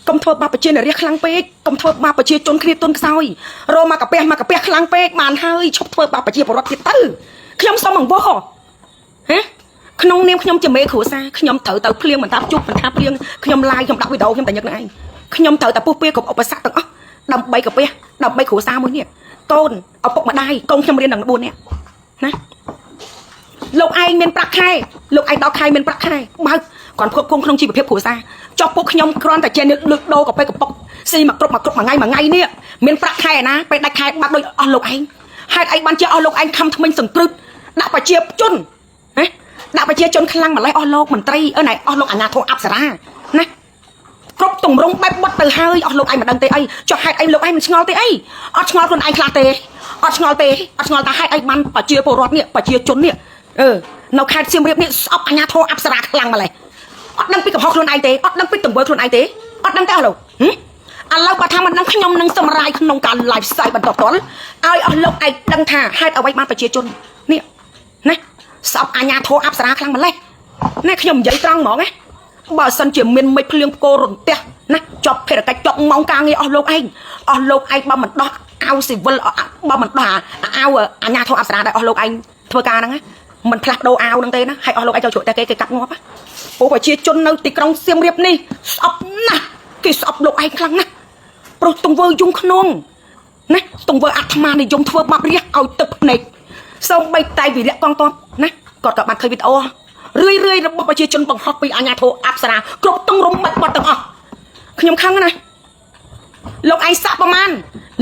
កុំធ្វើបាបប្រជារាស្ត្រខ្លាំងពេកកុំធ្វើបាបប្រជាជនគ្នាទុនខ្សោយរមកកាពះខ្លាំងពេកបានហើយឈប់ធ្វើបាបប្រជាពលរដ្ឋទៀតទៅខ្ញុំសូមអង្វរហ៎ក្នុងនាមខ្ញុំជាមេគ្រួសារខ្ញុំត្រូវទៅភ្លៀងមិនថាជប់មិនថាភ្លៀងខ្ញុំឡាយខ្ញុំដាក់វីដេអូខ្ញុំតែញឹកនឹងឯងខ្ញុំត្រូវតែពុះពៀគ្រប់ឧបសគ្គទាំងអស់ដើម្បីកាពះដើម្បីគ្រួសារមួយនេះកូនឪពុកម្ដាយកូនខ្ញុំរៀនដល់4នាក់ណាលោកឯងមានប្រាក់ខែលោកឯងដល់ខែមានប្រាក់ខែបើគាត់ផ្គត់ផ្គង់ក្នុងជីវភាពគ្រួសារចុះពួកខ្ញុំគ្រាន់តែជាអ្នកលើកដូរកាពះកំប៉ុកស៊ីមកគ្រប់មួយថ្ងៃនេះមានប្រាក់ខែណាពេលដាច់ខែបាត់ដូចអស់លោកឯងហេតុអីបានជាអស់លោកឯងខំថ្មិញសង្គ្រឹះដាក់ប្រជាជនណាដាក់ប្រជាជនខ្លាំងម្លេះអស់លោកមន្ត្រីណែអស់លោកអាជ្ញាធរអប្សរាណាគ្រប់ទម្រង់បែបបត់ទៅហើយអស់លោកឯងមិនដឹងទេអីចុះហេតុអីលោកឯងមិនឆ្ងល់ទេអីអត់ឆ្ងល់ខ្លួនឯងខ្លះទេអត់ឆ្ងល់ទេអត់ឆ្ងល់ថាហេតុអីបានប្រជាពលរដ្ឋនេះប្រជាជននេះនៅខេត្តសៀមរាបនេះស្អប់អាជ្ញាធរអប្សរាខ្លាំងម្លេះអត់ដឹងពីកំហុសខ្លួនឯងទេអត់ដឹងពីទង្វើខ្លួនឯងទេអត់ដឹងទេអស់លោកឥឡូវបើថាមិនដឹងខ្ញុំនឹងសម្រាយក្នុងការ live ផ្សាយបន្តផ្ទាល់ឲ្យអស់លោកឯងដឹងថាហេតុអ្វីបានប្រជាជននេះណាស្អប់អាជ្ញាធរអប្សរាខ្លាំងម្លេះណាខ្ញុំនិយាយត្រង់ហ្មងណាបើសិនជាមានមិត្តភ្លៀងផ្គររន្ទះណាចប់ភារកិច្ចចប់ម៉ោងការងារអស់លោកឯងបើមិនដោះអាវស៊ីវិលបើមិនដោះអាវអាជ្ញាធរអប្សរាដែលអស់លោកឯងធ្វើការហ្នឹងណាមិនផ្លាស់ដូរអាវហ្នឹងទេណាហើយអស់លោកឯងចូលជ្រក់តែគេកាត់ងាប់ពួកប្រជាជននៅទីក្រុងសៀមរាបនេះស្អប់ណាស់គេស្អប់លោកឯងខ្លាំងណាស់ព្រោះទង្វើយំខ្នងណាទង្វើអាត្មានិយមធ្វើបាបរាជឲ្យទឹកភ្នែកសូម្បីតែវិរៈកងទ័ពណាគាត់ក៏បានឃើញវីដេអូរឿយរបស់ប្រជាជនបង្ហោះពីអាជ្ញាធរអប្សរាគ្រប់ទង្រង់បាត់ទាំងអស់ខ្ញុំខឹងណាលោកឯងសាក់ប្រមាណ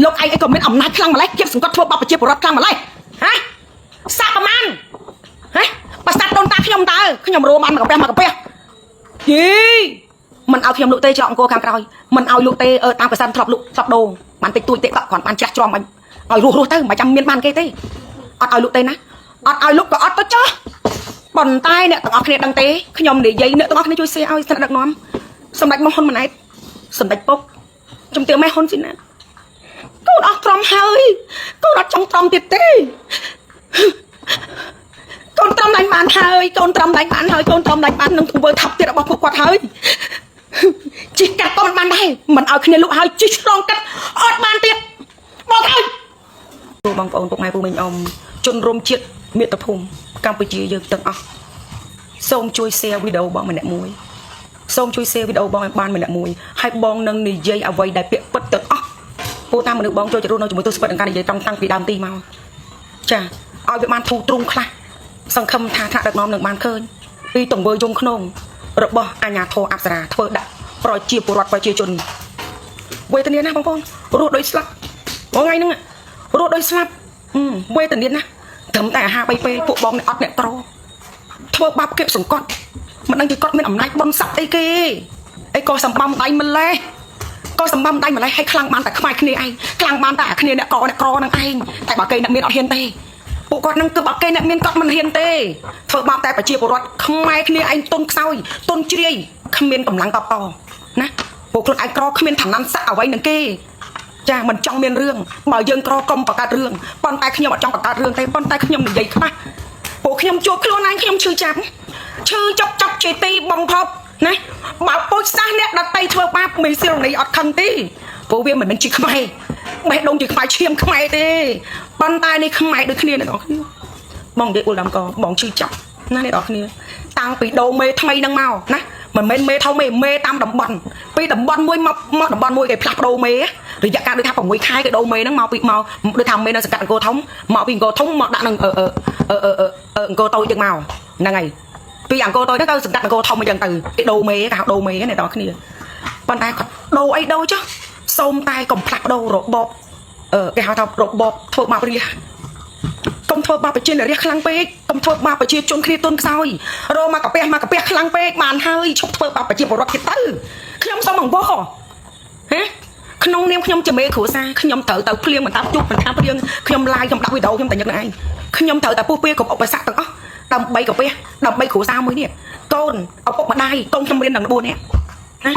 លោកឯងក៏មានអំណាចខ្លាំងម្លេះគៀបសង្កត់ធ្វើបាបប្រជាពលរដ្ឋខ្លាំងម្លេះហ៎សាក់ប្រមាណបើសាក់ដូនតាខ្ញុំតើខ្ញុំរੂបានមកកាពះយីមិនឲ្យខ្ញុំលក់ទេច្រកអង្គរខាងក្រោយមិនឲ្យលក់ទេតាមកសិនធ្លាប់លក់ធ្លាប់ដូងបានតិចតួចទេគាត់បានច្រាស់ច្រំឲ្យរស់ទៅមិនចាំមានបានគេទេអត់ឲ្យលក់ទេណាអត់ឲ្យលក់ក៏អត់ទៅចុះប៉ុន្តែអ្នកទាំងអស់គ្នាដឹងទេខ្ញុំនិយាយអ្នកទាំងអស់គ្នាជួយ share ឲ្យស្និទ្ធដឹកនាំសម្ដេចមកហ៊ុនម៉ាណែតសម្ដេចពុកជំទាវម៉ែហ៊ុនស៊ីណាកូនអស់ទ្រាំហើយកូនអត់ចង់ទ្រាំទៀតទេកូនទ្រាំឡើងបានហើយកូនទ្រាំឡើងបានហើយកូនទ្រាំឡើងបាននឹងទង្វើថាប់ទៀតរបស់ពួកគាត់ហើយជីកាត់ក៏មិនបានដែរមិនឲ្យគ្នាលក់ហើយជីឆ្លងកាត់អត់បានទៀតបងអើយបងប្អូនពុកម៉ែពូមីងអ៊ំជនរួមជាតិមាតុភូមិកម្ពុជាយើងទាំងអស់សូមជួយ share វីដេអូបងម្នាក់មួយសូមជួយ share វីដេអូបងឲ្យបានម្នាក់មួយហើយបងនឹងនិយាយអ្វីដែលពាក្យពិតទាំងអស់ពូតាមមនុស្សបងចូលចូលនៅជាមួយទស្សនវិជ្ជាការនិយាយតាំងពីដើមទីមកចាឲ្យវាបានធូរទ្រូងខ្លះសង្ឃឹមថាថ្នាក់ដឹកនាំនឹងបានឃើញពីទង្វើយំខ្នងរបស់អាជ្ញាធរអប្សរាធ្វើដាក់ប្រជាពលរដ្ឋប្រជាជនវេទនាណាបងប្អូនរស់ដូចស្លាប់ថ្ងៃហ្នឹងរស់ដូចស្លាប់វេទនាណាត្រឹមតែអាហារ3ពេលពួកបងអត់អ្នកក្រធ្វើបាបគេសង្កត់មិនដឹងជាគាត់មានអំណាចបុណ្យស័ក្តិអីគេអីក៏សម្បំដៃម្លេះក៏សម្បំដៃម្លេះឲ្យខ្លាំងបានតែខ្វាយគ្នាឯងខ្លាំងបានតែអាគ្នាអ្នកក្រនឹងឯងតែបើគេអ្នកមានអត់ហ៊ានទេពួកគាត់នឹងគឺបើគេអ្នកមានគាត់មិនហ៊ានទេធ្វើបាបតែប្រជាពលរដ្ឋខ្មែរគ្នាឯងទុនខ្សោយទុនជ្រាយគ្មានកម្លាំងតបតណាពួកខ្លួនឯងក្រគ្មានឋានៈស័ក្តិអ្វីនឹងគេចាមិនចង់មានរឿងបើយើងក្រកុំបង្កើតរឿងប៉ុន្តែខ្ញុំអត់ចង់បង្កើតរឿងទេប៉ុន្តែខ្ញុំនិយាយខ្លះពួកខ្ញុំជួបខ្លួនឯងខ្ញុំឈឺចាប់ជាទីបំផុតណាបើពូជសាសអ្នកដតីធ្វើបាបមីស៊ីរនីអត់ខឹងទេព្រោះវាមិនមែនជាខ្មែរបេះដូងជាខ្មែរឈាមខ្មែរទេប៉ុន្តែនេះខ្មែរដូចគ្នាអ្នកនរគ្នាបងនិយាយអ៊ុលដាំកបងឈឺចាប់ណាអ្នកនរគ្នាតាំងពីដូរមេថ្មីហ្នឹងមកណាមិនមែនមេធំមេតាមតំបន់ពីតំបន់មួយមកតំបន់មួយគេផ្លាស់ប្ដូរមេរយៈកាលដូចថា6ខែគេដូរមេហ្នឹងមកពីមកដូចថាមេនៅសង្កាត់អង្គរធំមកពីអង្គរធំមកដាក់នឹងអង្គរតូចទៀតមកហ្នឹងហើយពីអង្គរតូចទៅសង្កាត់អង្គរធំអញ្ចឹងទៅគេដូរមេគេហៅដូរមេអ្នកនរគ្នាប៉ុន្តែគាត់ដូរអីដូរចុះសូមតែកុំផ្លាស់ប្ដូររបបគេហៅថារបបធ្វើបាបរាជកុំធ្វើបាបប្រជារាស្ត្រខ្លាំងពេកកុំធ្វើបាបប្រជាជនគ្នាទុនខ្សោយរមកកាពះខ្លាំងពេកបានហើយឈប់ធ្វើបាបប្រជាពលរដ្ឋទៀតទៅខ្ញុំសូមអង្វរក្នុងនាមខ្ញុំជាមេគ្រួសារខ្ញុំត្រូវទៅភ្លៀងមិនថាជប់មិនថាភ្លៀងខ្ញុំឡាយខ្ញុំដាក់វីដេអូខ្ញុំតែញឹកនឹងឯងខ្ញុំត្រូវតែពុះពៀគ្រប់ឧបសគ្គទាំងអស់ដើម្បីកាពះដើម្បីគ្រួសារមួយនេះកូនឪពុកម្ដាយកូនខ្ញុំរៀនដល់4នាក់ណា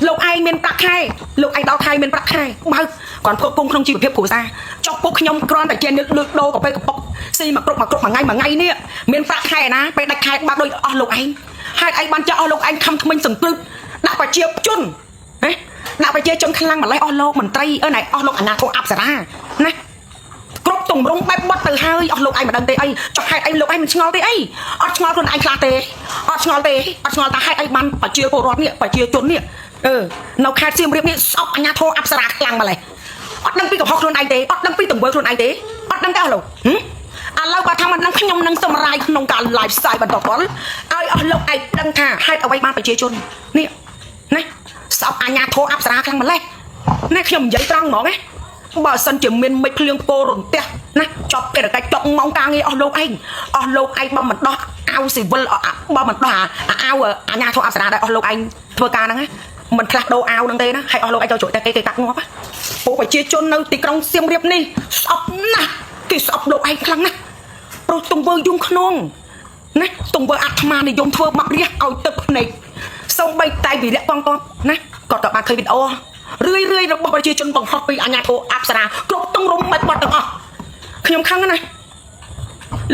លោកឯងមានប្រាក់ខែលោកឯងដល់ខែមានប្រាក់ខែបើគាត់ផ្គត់ផ្គង់ក្នុងជីវភាពគ្រួសារចុះពួកខ្ញុំគ្រាន់តែជាអ្នកលើកដូរកាពះកំប៉ុកស៊ីមកគ្រប់មួយថ្ងៃនេះមានប្រាក់ខែណាពេលដាច់ខែបាត់ដូចអស់លោកឯងហេតុអីបានចាស់អស់លោកឯងខំថ្មិញសង្គ្រឹះ ដាក់ប្រជាជនណាដាក់ប្រជាជនខ្លាំងម្លេះអស់លោកមន្ត្រីណៃអស់លោកអាញាធរអប្សរាណាគ្រប់ទម្រង់បែបបត់ទៅហើយអស់លោកឯងមិនដឹងទេអីចុះហេតុអីលោកឯងមិនឆ្ងល់ទេអីអត់ឆ្ងល់ខ្លួនឯងខ្លះទេអត់ឆ្ងល់ទេអត់ឆ្ងល់ថាហេតុអីបានប្រជាពលរដ្ឋនេះប្រជាជននេះនៅខេត្តសៀមរាបនេះស្អប់អាញាធរអប្សរាខ្លាំងម្លេះអត់ដឹងពីកំហុសខ្លួនឯងទេអត់ដឹងពីទង្វើខ្លួនឯងទេអត់ដឹងទេអស់លោកឥឡូវបើថាមិនដឹងខ្ញុំនឹងសម្រាយក្នុងការ live style បន្តពលឲ្យអស់លោកឯងដឹងថាហេតុអ្វីបានប្រជាជននេះណាស្អប់អាញាធរអប្សរាខ្លាំងម្លេះណាខ្ញុំនិយាយត្រង់ហ្មងណាបើសិនជាមានមិចភ្លៀងផ្គររន្ទះណាចប់កិច្ចការចប់ម៉ោងការងារអស់លោកឯងបើមិនដោះអាវស៊ីវិលបើមិនដោះអាវអាញាធរអប្សរាដែរអស់លោកឯងធ្វើការហ្នឹងណាមិនផ្លាស់ដូរអាវហ្នឹងទេណាហើយអស់លោកឯងចូលជួយតែគេកាត់ងាប់ពួកប្រជាជននៅទីក្រុងសៀមរាបនេះស្អប់ណាស់គេស្អប់លោកឯងខ្លាំងណាស់ព្រោះទង្វើយំខ្នងណាទង្វើអាត្មានិយមធ្វើបាក់រះឲ្យទឹកភ្នែកសូម្បីតែវិរៈបងណាគាត់ក៏បានឃើញវីដេអូរឿយរបស់ប្រជាជនបង្ហោះពីអាញាធរអប្សរាគ្រប់ទង្រង់បាច់បត់ទាំងអស់ខ្ញុំខឹងណា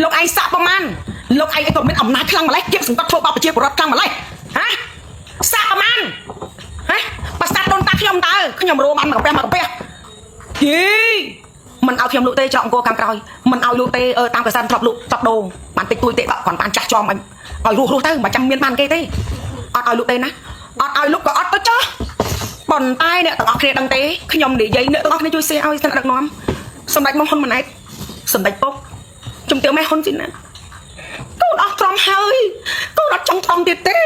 លោកឯងសាក់ប្រមាណលោកឯងក៏មានអំណាចខ្លាំងម្លេះគៀបសង្កត់ធ្វើបាបប្រជាពលរដ្ឋខ្លាំងម្លេះហាសាក់ប្រមាណហាបើសាក់ដូនតាខ្ញុំតើខ្ញុំរួមបានមកកាពះយីមិនឲ្យខ្ញុំលក់ទេចောက်អង្គខាងក្រោយមិនឲ្យលក់ទេតាមកសានធ្លាប់លក់តបដូងបានតិចតួចទេគាត់បានចាស់ចំឲ្យរស់ទៅមិនចាំមានបានគេទេអត់ឲ្យលក់ទេណាអត់ឲ្យលក់ក៏អត់ទៅចោះប៉ុន្តែអ្នកទាំងអស់គ្នាដឹងទេខ្ញុំនិយាយអ្នកទាំងអស់គ្នាជួយ share ឲ្យស្នាក់ដឹកនាំសម្ដេចមកហ៊ុនម៉ាណែតសម្ដេចពុកជំទាវម៉ែហ៊ុនស៊ីណាកូនអស់ត្រង់ហើយកូនអត់ចង់ត្រង់ទៀតទេ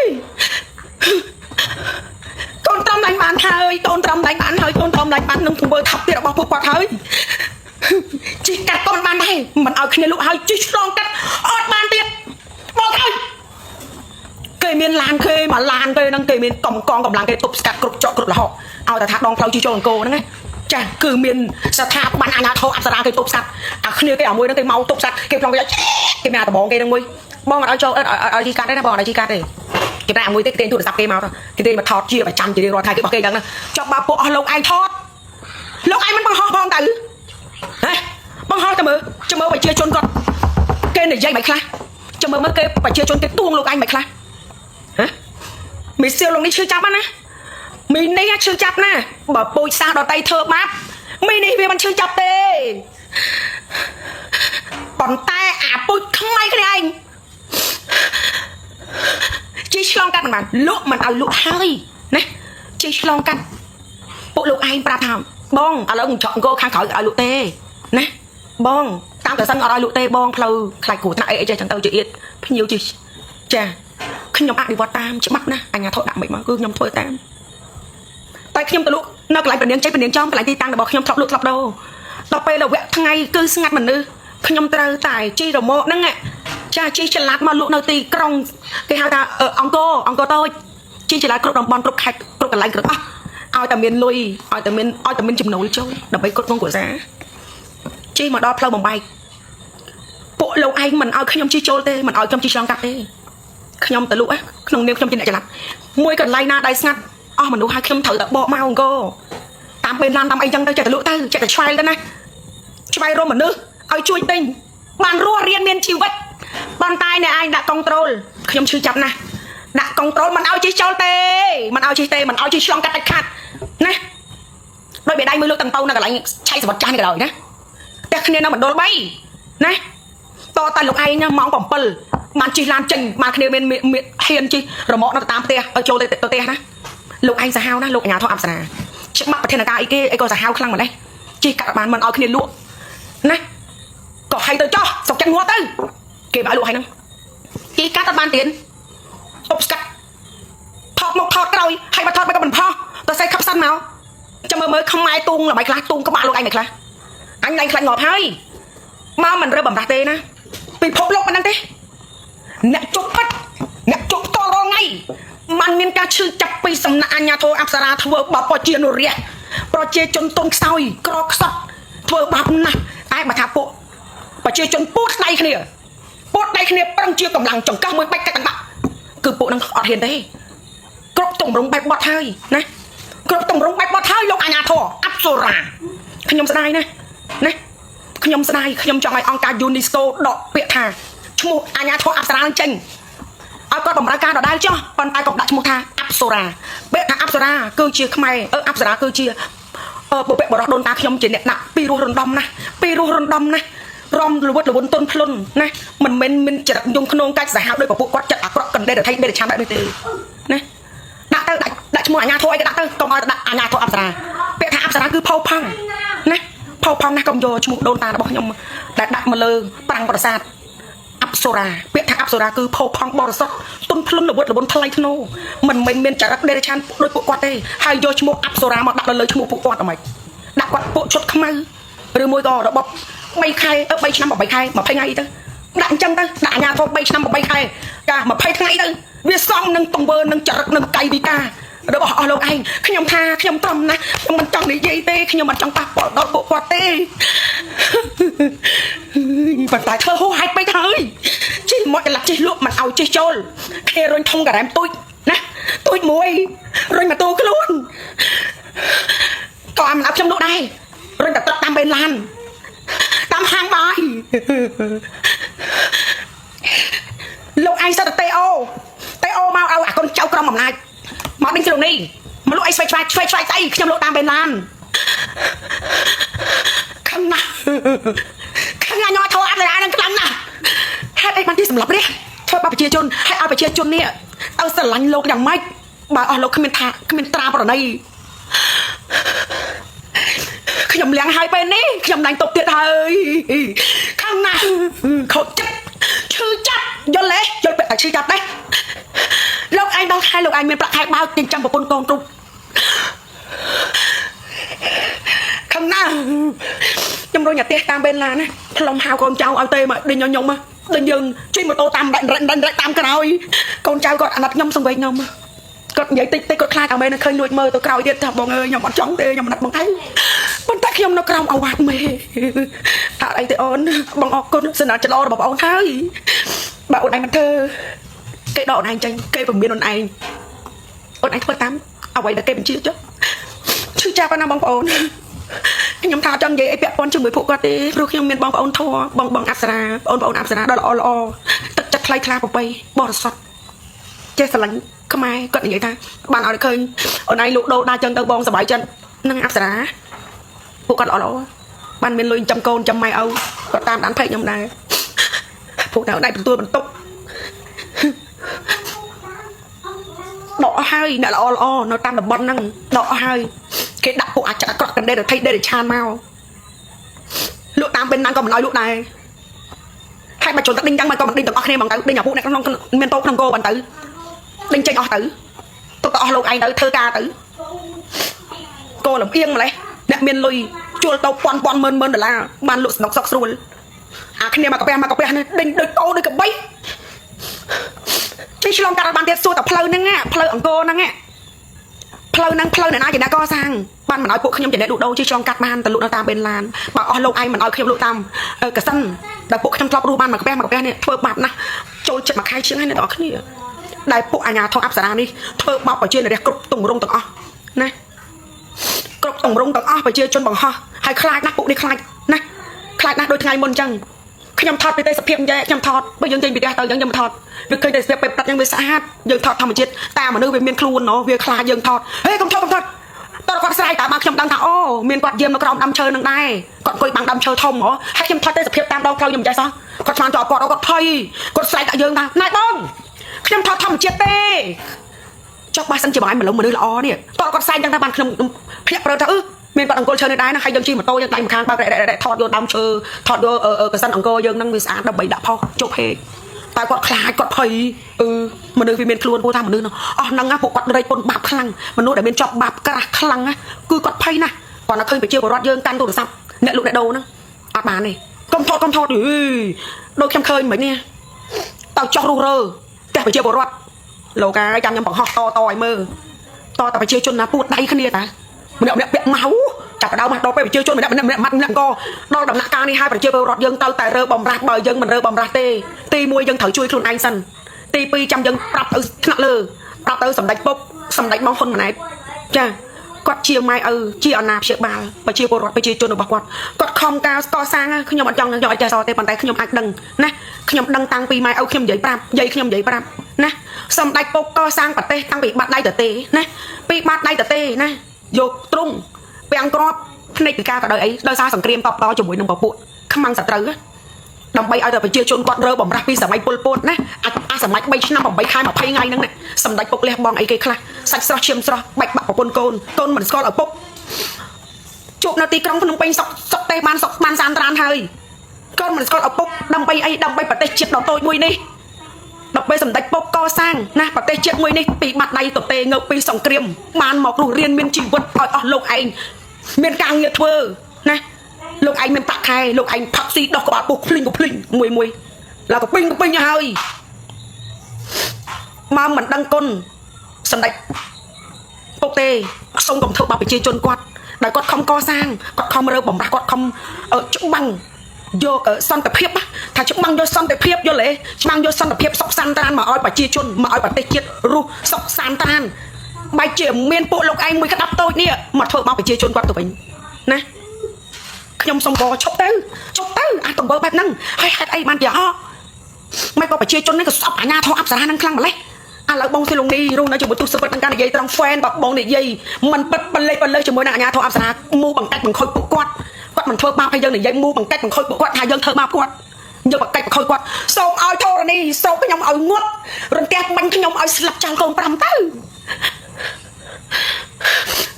កូនត្រង់ឡើងបានហើយកូនត្រង់ឡើងបានហើយកូនត្រង់ឡើងបាននឹងធ្វើថាប់ទៀតរបស់ពួកគាត់ហើយជីកាត់ក៏មិនបានដែរមិនឲ្យគ្នាលក់ហើយជីឆ្លងកាត់អត់បានទៀតមកហើយគេមានឡានគេមកឡានគេហ្នឹងគេមានកងកម្លាំងគេទប់ស្កាត់គ្រប់ចកគ្រប់លហកឲ្យតែថាដងផ្លូវជីចូលអង្គរហ្នឹងណាចាគឺមានស្ថាប័នអាជ្ញាធរអប្សរាគេទប់ស្កាត់អាគ្នាគេអាមួយហ្នឹងគេមកទប់ស្កាត់គេប្លង់គេគេមានអាដបងគេហ្នឹងមួយបងអត់ឲ្យចូលឲ្យជីកាត់ទេណាបងអត់ឲ្យជីកាត់ទេគេតែអាមួយទេគេទូរស័ព្ទគេមកគេទេមកថតជាប្រចាំជារៀងរាល់ថ្ងៃគេបោះគេហ្នឹងណាចុះបើពួកអស់លោកឯងថតលោកឯងមិនបង្ហោះផងទៅហេបង្ហោះទៅមើលប្រជាជនគាត់គេនិយាយមិនខ្លះចាំមើលគេប្រជាជនគេទួងលោកឯងមិនខ្លះហ៎មីសៀលលោកនេះឈឺចាប់ណាមីនេះឈឺចាប់ណាបើពូជសាសដតៃធ្វើបាបមីនេះវាមិនឈឺចាប់ទេប៉ុន្តែអាពូជខ្មៃគ្នាឯងជីឆ្លងកាត់មិនបានលក់មិនឲ្យលក់ហើយណាជីឆ្លងកាត់ពួកលោកឯងប្រាប់ថាបងឥឡូវចောက်អង្គខាងក្រោយឲ្យលក់ទេណាបងតាមតែសិនអត់ឲ្យលក់ទេបងផ្លូវខ្លាចគ្រូថ្នាក់អីចេះចឹងទៅជាទៀតភ្ញៀវជីចាខ្ញុំអនុវត្តតាមច្បាប់ណាអញ្ញាធិដាក់មិនមកគឺខ្ញុំធ្វើតាមតែខ្ញុំទៅលក់នៅកន្លែងពនាងចេះពនាងចំកន្លែងទីតាំងរបស់ខ្ញុំធ្លាប់លក់ធ្លាប់ដូរដល់ពេលវគ្គថ្ងៃគឺស្ងាត់មនុស្សខ្ញុំត្រូវតែជីរម៉ូហ្នឹងចាជីចល័តមកលក់នៅទីក្រុងគេហៅថាអង្គរតូចជីចល័តគ្រប់តំបន់គ្រប់ខេត្តគ្រប់កន្លែងគ្រប់អស់ឲ្យតែមានលុយឲ្យតែមានចំណូលចូលដើម្បីគ្រប់គ្រងគ្រួសារជីមកដល់ផ្លូវបំបែកពួកលោកឯងមិនឲ្យខ្ញុំជីចូលទេមិនឲ្យខ្ញុំជីឆ្លងកាត់ទេខ្ញុំទៅលក់ក្នុងនាមខ្ញុំជាអ្នកចល័តមួយកន្លែងណាដែលស្ងាត់អស់មនុស្សឲ្យខ្ញុំត្រូវតែបកមកអង្គរតាមពេលឡានតាមអីចឹងទៅចេះតែលក់ទៅចេះតែឆ្វែលទៅណាឆ្វែលរមមនុស្សឲ្យជួយទិញបានរស់រៀនមានជីវិតប៉ុន្តែអ្នកឯងដាក់កុងត្រូលខ្ញុំឈឺចាប់ណាស់ដាក់កុងត្រូលមិនឲ្យជីចូលទេមិនឲ្យជីទេមិនឲ្យជីឆ្លងកាត់ដាច់ខាត់ណាដោយបេដៃមើលលោកតន្ទៅនៅកន្លែងឆៃសវត្តចាស់នេះក៏ដោយណាតែគ្នានៅមណ្ឌល3ណាតតែលោកឯងម៉ោង7បានជិះឡានចេញបានគ្នាមានហ៊ានជិះរមាក់នៅតាមផ្ទះឲ្យចូលទៅផ្ទះណាលោកឯងសាហាវណាលោកអាជ្ញាធរអប្សរាច្បាប់ប្រធានការអីគេអីក៏សាហាវខ្លាំងម្ល៉េះជិះកាត់បានមិនឲ្យគ្នាលក់ណាក៏ឲ្យទៅចោះសុកចិត្តងាត់ទៅគេបើលក់ឲ្យហ្នឹងជិះកាត់អត់បានទៀតទប់ស្កាត់ថតមកថតក្រោយហើយបើថតមិនក៏មិនផុសទៅសេខឹបសិនមកចាំមើលខ្មែរទូងល្បីខ្លះទូងក្បាលលោកឯងមិនខ្លះអញឡើងខ្លាញ់ងាប់ហើយមកមិនរើបំរាស់ទេណាពិភពលោកមិនដឹងទេអ្នកជប់ពិតអ្នកជប់តរងៃมันមានការឈឺចាប់ពីសំណាក់អាជ្ញាធរអប្សរាធ្វើបាបប្រជានុរាស្ត្រប្រជាជនទុនខ្សោយក្រខ្សត់ធ្វើបាបណាស់តែបើថាពួកប្រជាជនពូតដៃគ្នាប្រឹងជាកម្លាំងចង្កឹះមួយបាច់កាត់បាក់គឺពួកនឹងអត់ហ៊ានទេគ្រប់ទម្រង់បែបបត់ហើយណាគ្រប់ទម្រង់បែបបត់ហើយលោកអាជ្ញាធរអប្សរាខ្ញុំស្ដាយណាខ្ញុំស្ដាយខ្ញុំចង់ឲ្យអង្គការ UNESCO ដកពាក្យថាឈ្មោះអាជ្ញាធរអប្សរានឹងចេញឲ្យគាត់បម្រើការដដែលចុះប៉ុន្តែក៏ដាក់ឈ្មោះថាអ Apsara ពាក្យថា Apsara គឺជាខ្មែរអប្សរាគឺជាបុព្វបុរសដូនតាខ្ញុំជាអ្នកដាក់ពីរស់រំដំណាពីរស់រំដំណារំលវត់លវន់ទុនភ្លុនណាមិនមែនមានចរិតយំក្នុងកាច់សាហាវដោយពួកគាត់ចិត្តអាក្រក់កណ្ដេរថៃដេរឆានបែបនេះទេណាដាក់ទៅដាក់ឈ្មោះអាញាធរអីក៏ដាក់ទៅកុំឲ្យដាក់អាញាធរអប្សរាពាក្យថាអប្សរាគឺផោផង់ណាផោផង់ណាកុំយកឈ្មោះដូនតារបស់ខ្ញុំដែលដាក់មកលើប្រាំងប្រាសាទអប្សរាពាក្យថាអប្សរាគឺផោផង់បរិសុទ្ធទុនភ្លុនលវត់លវន់ថ្លៃធ្នូមិនមែនមានចរិតដេរឆានដោយពួកគាត់ទេហើយយកឈ្មោះអប្សរាមកដាក់លើឈ្មោះពួកគាត់អីមិនដាក់គាត់ពួកជុតខ្មៅឬមួយក៏របប3ខែ3ឆ្នាំ8ខែ20ថ្ងៃទៅដាក់អញ្ចឹងទៅដាក់អាញាធរ3ឆ្នាំ8ខែកា20ថ្ងៃទៅវាសំនឹងទង្វើនឹងចរិតនឹងកាយវិការរបស់អស់លោកឯងខ្ញុំថាខ្ញុំត្រឹមណាស់ខ្ញុំមិនចង់និយាយទេខ្ញុំមិនចង់ប៉ះពាល់ដល់ពួកគាត់ទេប៉ុន្តែធ្វើហួសហេតុពេកហើយជិះមកចល័តជិះលក់មិនឲ្យជិះចូលគេរុញធំការ៉ែមទូចណាទូចមួយរុញមកទូខ្លួនក៏មិនឲ្យខ្ញុំលក់ដែររុញតែទឹកតាមបេឡានតាមហាងបាយលោកឯងសិតតេអូមកឲ្យអាកូនចៅក្រុមអំណាចមកដេញជ្រុងនេះមកលក់អីស្វែកស្អីខ្ញុំលក់តាមបេឡានខំណាស់ខាងញ៉ាំធោះអត់ឡើងខ្លាំងណាស់ហេតុអីបានទីសម្លាប់នេះធ្វើបាបប្រជាជនឲ្យប្រជាជននេះទៅស្រឡាញ់លោកយ៉ាងម៉េចបើអស់លោកគ្មានត្រាប្រណីខ្ញុំលៀងហើយពេលនេះខ្ញុំដាញ់ຕົកទៀតហើយខាងណាខូចចិត្តឈឺចាប់យល់ទេយល់ពាក្យតែឈឺចាប់ដែរលោកឯងដល់ខែលោកឯងមានប្រាក់ខែបើចិញ្ចឹមប្រពន្ធកូនគ្រប់ខាងណាខ្ញុំរុញអាផ្ទះតាមបេឡាណាផ្លុំហៅកូនចៅឲ្យទេមកដេញខ្ញុំមកដូចយើងជិះម៉ូតូតាមរែកតាមក្រោយកូនចៅគាត់អាណិតខ្ញុំសង្វេគខ្ញុំគាត់និយាយតិចគាត់ខ្លាចឲ្យមែនឃើញលួចមើលទៅក្រោយទៀតថាបងអើយខ្ញុំអត់ចង់ទេខ្ញុំអាណិតបងឯងប៉ុន្តែខ្ញុំនៅក្រោមអាវ៉ាត់មេអត់អីទេអូនបងអរគុណសនាច្រឡរបស់បងអូនហើយបើអូនឯងមិនធ្វើគេដកអូនឯងចេញគេពមៀនអូនឯងធ្វើតាមអ្វីដែលគេបញ្ជាចុះឈឺចាប់ណាបងប្អូនខ្ញុំថាចង់និយាយអីពាក់ព័ន្ធជាមួយពួកគាត់ទេព្រោះខ្ញុំមានបងប្អូនធំបងអប្សរាបងប្អូនអប្សរាដ៏ល្អទឹកចិត្តថ្លៃថ្លាប្រពៃបរិសុទ្ធចេះស្រឡាញ់ខ្មែរគាត់និយាយថាបានឲ្យឃើញអូនឯងលក់ដូរដាក់ចឹងទៅបងសប្បាយចិត្តនឹងអប្សរាពួកគាត់ល្អបានមានលុយចាំកូនចាំម៉ែឪគាត់តាមដានពេកខ្ញុំដែរពួកតែអូនឯងបន្ទុកដកហើយអ្នកល្អនៅតាមតំបន់ហ្នឹងដកហើយគេដាក់ពួកអាចក្រក់កណ្ដេរថៃដេរឆានមកលក់តាមbênហ្នឹងក៏មិនឲ្យលក់ដែរហើយបើជន់តែដេញចឹងមិនក៏មិនដេញទាំងអស់គ្នាហ្មងទៅដេញអាពួកអ្នកក្នុងមានតោក្នុងគោបានទៅដេញចេញអស់ទៅទុកទៅអស់លោកឯងទៅធ្វើការទៅគោលំអៀងម្លេះអ្នកមានលុយជួលទៅពាន់ម៉ឺនដុល្លារបានលក់ស្នុកសុកស្រួលអាគ្នាមកកាពះនេះដេញដូចគោដូចកបីជិះឆ្លងកាត់បានទៀតសួរតែផ្លូវហ្នឹងផ្លូវអង្គរហ្នឹងផ្លូវហ្នឹងផ្លូវអ្នកណាជាអ្នកកសាងបានមិនឲ្យពួកខ្ញុំជាអ្នកលក់ដូរជិះឆ្លងកាត់បានទៅលក់នៅតាមបេឡានបើអស់លោកឯងមិនឲ្យខ្ញុំលក់តាមកសិនដែលពួកខ្ញុំធ្លាប់រស់បានមកកាពះនេះធ្វើបាបណាស់ចូលចិត្តមកខែជាងហើយអ្នកនរគ្នាដែលពួកអាញាធរអប្សរានេះធ្វើបាបប្រជាជនគ្រប់ទម្រង់ទាំងអស់ណាគ្រប់ទម្រង់ទាំងអស់ប្រជាជនបង្ហោះហើយខ្លាចណាស់ពួកនេះខ្លាចណាស់ដូចថ្ងៃមុនអញ្ចឹងខ្ញុំថតពីទេសភាពអញ្ចឹងខ្ញុំថតបើយើងចេញពីផ្ទះទៅអញ្ចឹងខ្ញុំថតវាឃើញទេសភាពពេលប្រាប់អញ្ចឹងវាស្អាតយើងថតធម្មជាតិតាមមនុស្សវាមានខ្លួនណោះវាខ្លាចយើងថតហេកុំថតតើគាត់ស្រ័យតើមកខ្ញុំដឹងថាអូមានគាត់យាមនៅក្រោមដើមឈើនឹងដែរគាត់អង្គុយបាំងដើមឈើធំហ៎ហើយខ្ញុំថតទេសភាពតាមដងផ្លូវខ្ញុំមិនចេះសោះគាត់ឆ្លងជាប់គាត់ភ័យគាត់ស្រ័យតែយើងថាណែបងខ្ញុំថតធម្មជាតិទេចុះបើសិនជាបងឯងមនុស្សល្អនេះតើគាត់ស្រ័យអញ្ចឹងថាបានខ្ញុំភ្ញាក់ព្រើថាមានគាត់អង្គុយឈើនៅដែរណាហើយយើងជិះម៉ូតូយើងដៃម្ខាងបើថតយកដើមឈើថតយកកសិនអង្គយើងនឹងវាស្អាតដើម្បីដាក់ផុសជប់ហេតុតែគាត់ខ្លាចគាត់ភ័យមនុស្សវាមានខ្លួនព្រោះថាមនុស្សនោះអស់ហ្នឹងពួកគាត់រែកពុនបាបខ្លាំងមនុស្សដែលមានជាប់បាបក្រាស់ខ្លាំងគឺគាត់ភ័យណាស់គាត់នៅឃើញប្រជាពលរដ្ឋយើងកាន់ទូរស័ព្ទអ្នកលក់អ្នកដូរហ្នឹងអត់បានទេកុំថតដូចខ្ញុំឃើញមិញនេះតើចោះរុះរើផ្ទះប្រជាពលរដ្ឋលោកកាយចាំខ្ញុំបង្ហោះតឲ្យមើលតតែប្រជាជនណាពួតដៃគ្នាតាម្នាក់ពាក់ម៉ៅចាប់ដើមមកដល់ពេលប្រជាជនម្នាក់ម៉ាត់ម្នាក់ក៏ដល់ដំណាក់កាលនេះហើយប្រជាពលរដ្ឋយើងទៅតែរើបំរាស់បើយើងមិនរើបំរាស់ទេទី1យើងត្រូវជួយខ្លួនឯងសិនទី2ចាំយើងប្រាប់ទៅថ្នាក់លើប្រាប់ទៅសម្ដេចពុកសម្ដេចបងហ៊ុនម៉ាណែតចាគាត់ជាម៉ែឪជាអាណាព្យាបាលប្រជាពលរដ្ឋប្រជាជនរបស់គាត់ខំការកសាងខ្ញុំអត់ចង់យកឲ្យចេះសទេប៉ុន្តែខ្ញុំអាចដឹងណា ខ្ញុំដឹងតាំងពីម៉ែឪខ្ញុំនិយាយប្រាប់យាយខ្ញុំនិយាយប្រាប់ណាសម្ដេចពុកកសាងប្រទេសតាំងពីបាត់ដៃទទេណាពីបាត់ដៃទទេណាយកទ្រង់ពាំងក្របភ្នែកពីការក៏ដោយអីដោយសារសង្គ្រាមតបតជាមួយនឹងពពួកខ្មាំងសត្រូវដើម្បីឲ្យតែប្រជាជនគាត់រើបំរាស់ពីសម័យពលពតណាអាសម័យ3ឆ្នាំ8ខែ20ថ្ងៃហ្នឹងណាសម្ដេចពុកលះបងអីគេខ្លះសាច់ស្រស់ឈាមស្រស់បាច់បាក់ប្រពន្ធកូនមិនស្គាល់ឪពុកជួបនៅទីក្រុងភ្នំពេញសុកទេបានសានត្រានហើយកូនមិនស្គាល់ឪពុកដើម្បីអីដើម្បីប្រទេសជាតិដ៏តូចមួយនេះដើម្បីសម្ដេចពុកកសាងណាប្រទេសជាតិមួយនេះពីបាត់ដៃទទេងើបពីសង្គ្រាមបានមករស់រៀនមានជីវិតឲ្យអស់លោកឯងមានការងារធ្វើណាលោកឯងមានប្រាក់ខែលោកឯងផឹកស៊ីដោះក្បាលពុះភ្លេងមួយแล้วก็ពេញហើយមកមិនដឹងគុណសម្ដេចពុកទេសូមកុំធ្វើបាបប្រជាជនគាត់ដែលគាត់ខំកសាងគាត់ខំរើបំរាស់គាត់ខំច្បាំងយកសន្តិភាពថាច្បាំងយកសន្តិភាពយល់ទេច្បាំងយកសន្តិភាពសុខសាន្តត្រានមកឲ្យប្រជាជនមកឲ្យប្រទេសជាតិរស់សុខសាន្តត្រានបែរជាមានពួកលោកឯងមួយក្តាប់តូចនេះមកធ្វើបាបប្រជាជនគាត់ទៅវិញណាខ្ញុំសុំកឈប់ទៅអាចទៅបែបហ្នឹងហើយហេតុអីបានជាមិនក៏ប្រជាជននេះក៏ស្អប់អាញាធរអប្សរានឹងខ្លាំងម្លេះឥឡូវបងសិលងនេះរស់នៅជាមួយទូសពិតនឹងការនិយាយត្រង់ fan បងនិយាយមិនពិតបលេសជាមួយនឹងអាញាធរអប្សរាមូបង្កាច់បង្ខូចពួកគាត់មិនធ្វើបាបឲ្យយើងនិយាយមូបង្កាច់បង្ខូចពួកគាត់ថាយើងធ្វើបាបគាត់យើងបង្កាច់បង្ខូចគាត់សូមឲ្យធរណីសូមខ្ញុំឲ្យងត់រន្ទះបាញ់ខ្ញុំឲ្យស្លាប់ចោលកូន5ទៅ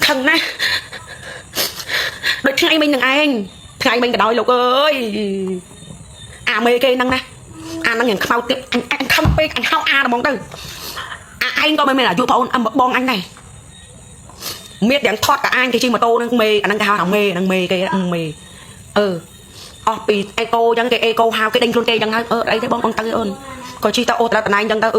ខឹងណាស់ដូចថ្ងៃមិញនឹងឯងថ្ងៃមិញក៏ដោយលោកអើយអាមេគេហ្នឹងណាអាហ្នឹងយ៉ាងខ្មៅទៀតអញខំពេកអញហៅអាហ្មងទៅអាឯងក៏មិនមែនអាយុប្អូនបងអញដែរមៀតយ៉ាងថត់តាអាញគេជិះម៉ូតូនឹងមេអាហ្នឹងគេហៅថាមេហ្នឹងមេគេមេអស់ពីអេកូអញ្ចឹងគេអេកូហៅគេដេញខ្លួនគេអញ្ចឹងហើយអីទេបងទៅអូនក៏ជិះទៅអូតណៃអញ្ចឹងទៅ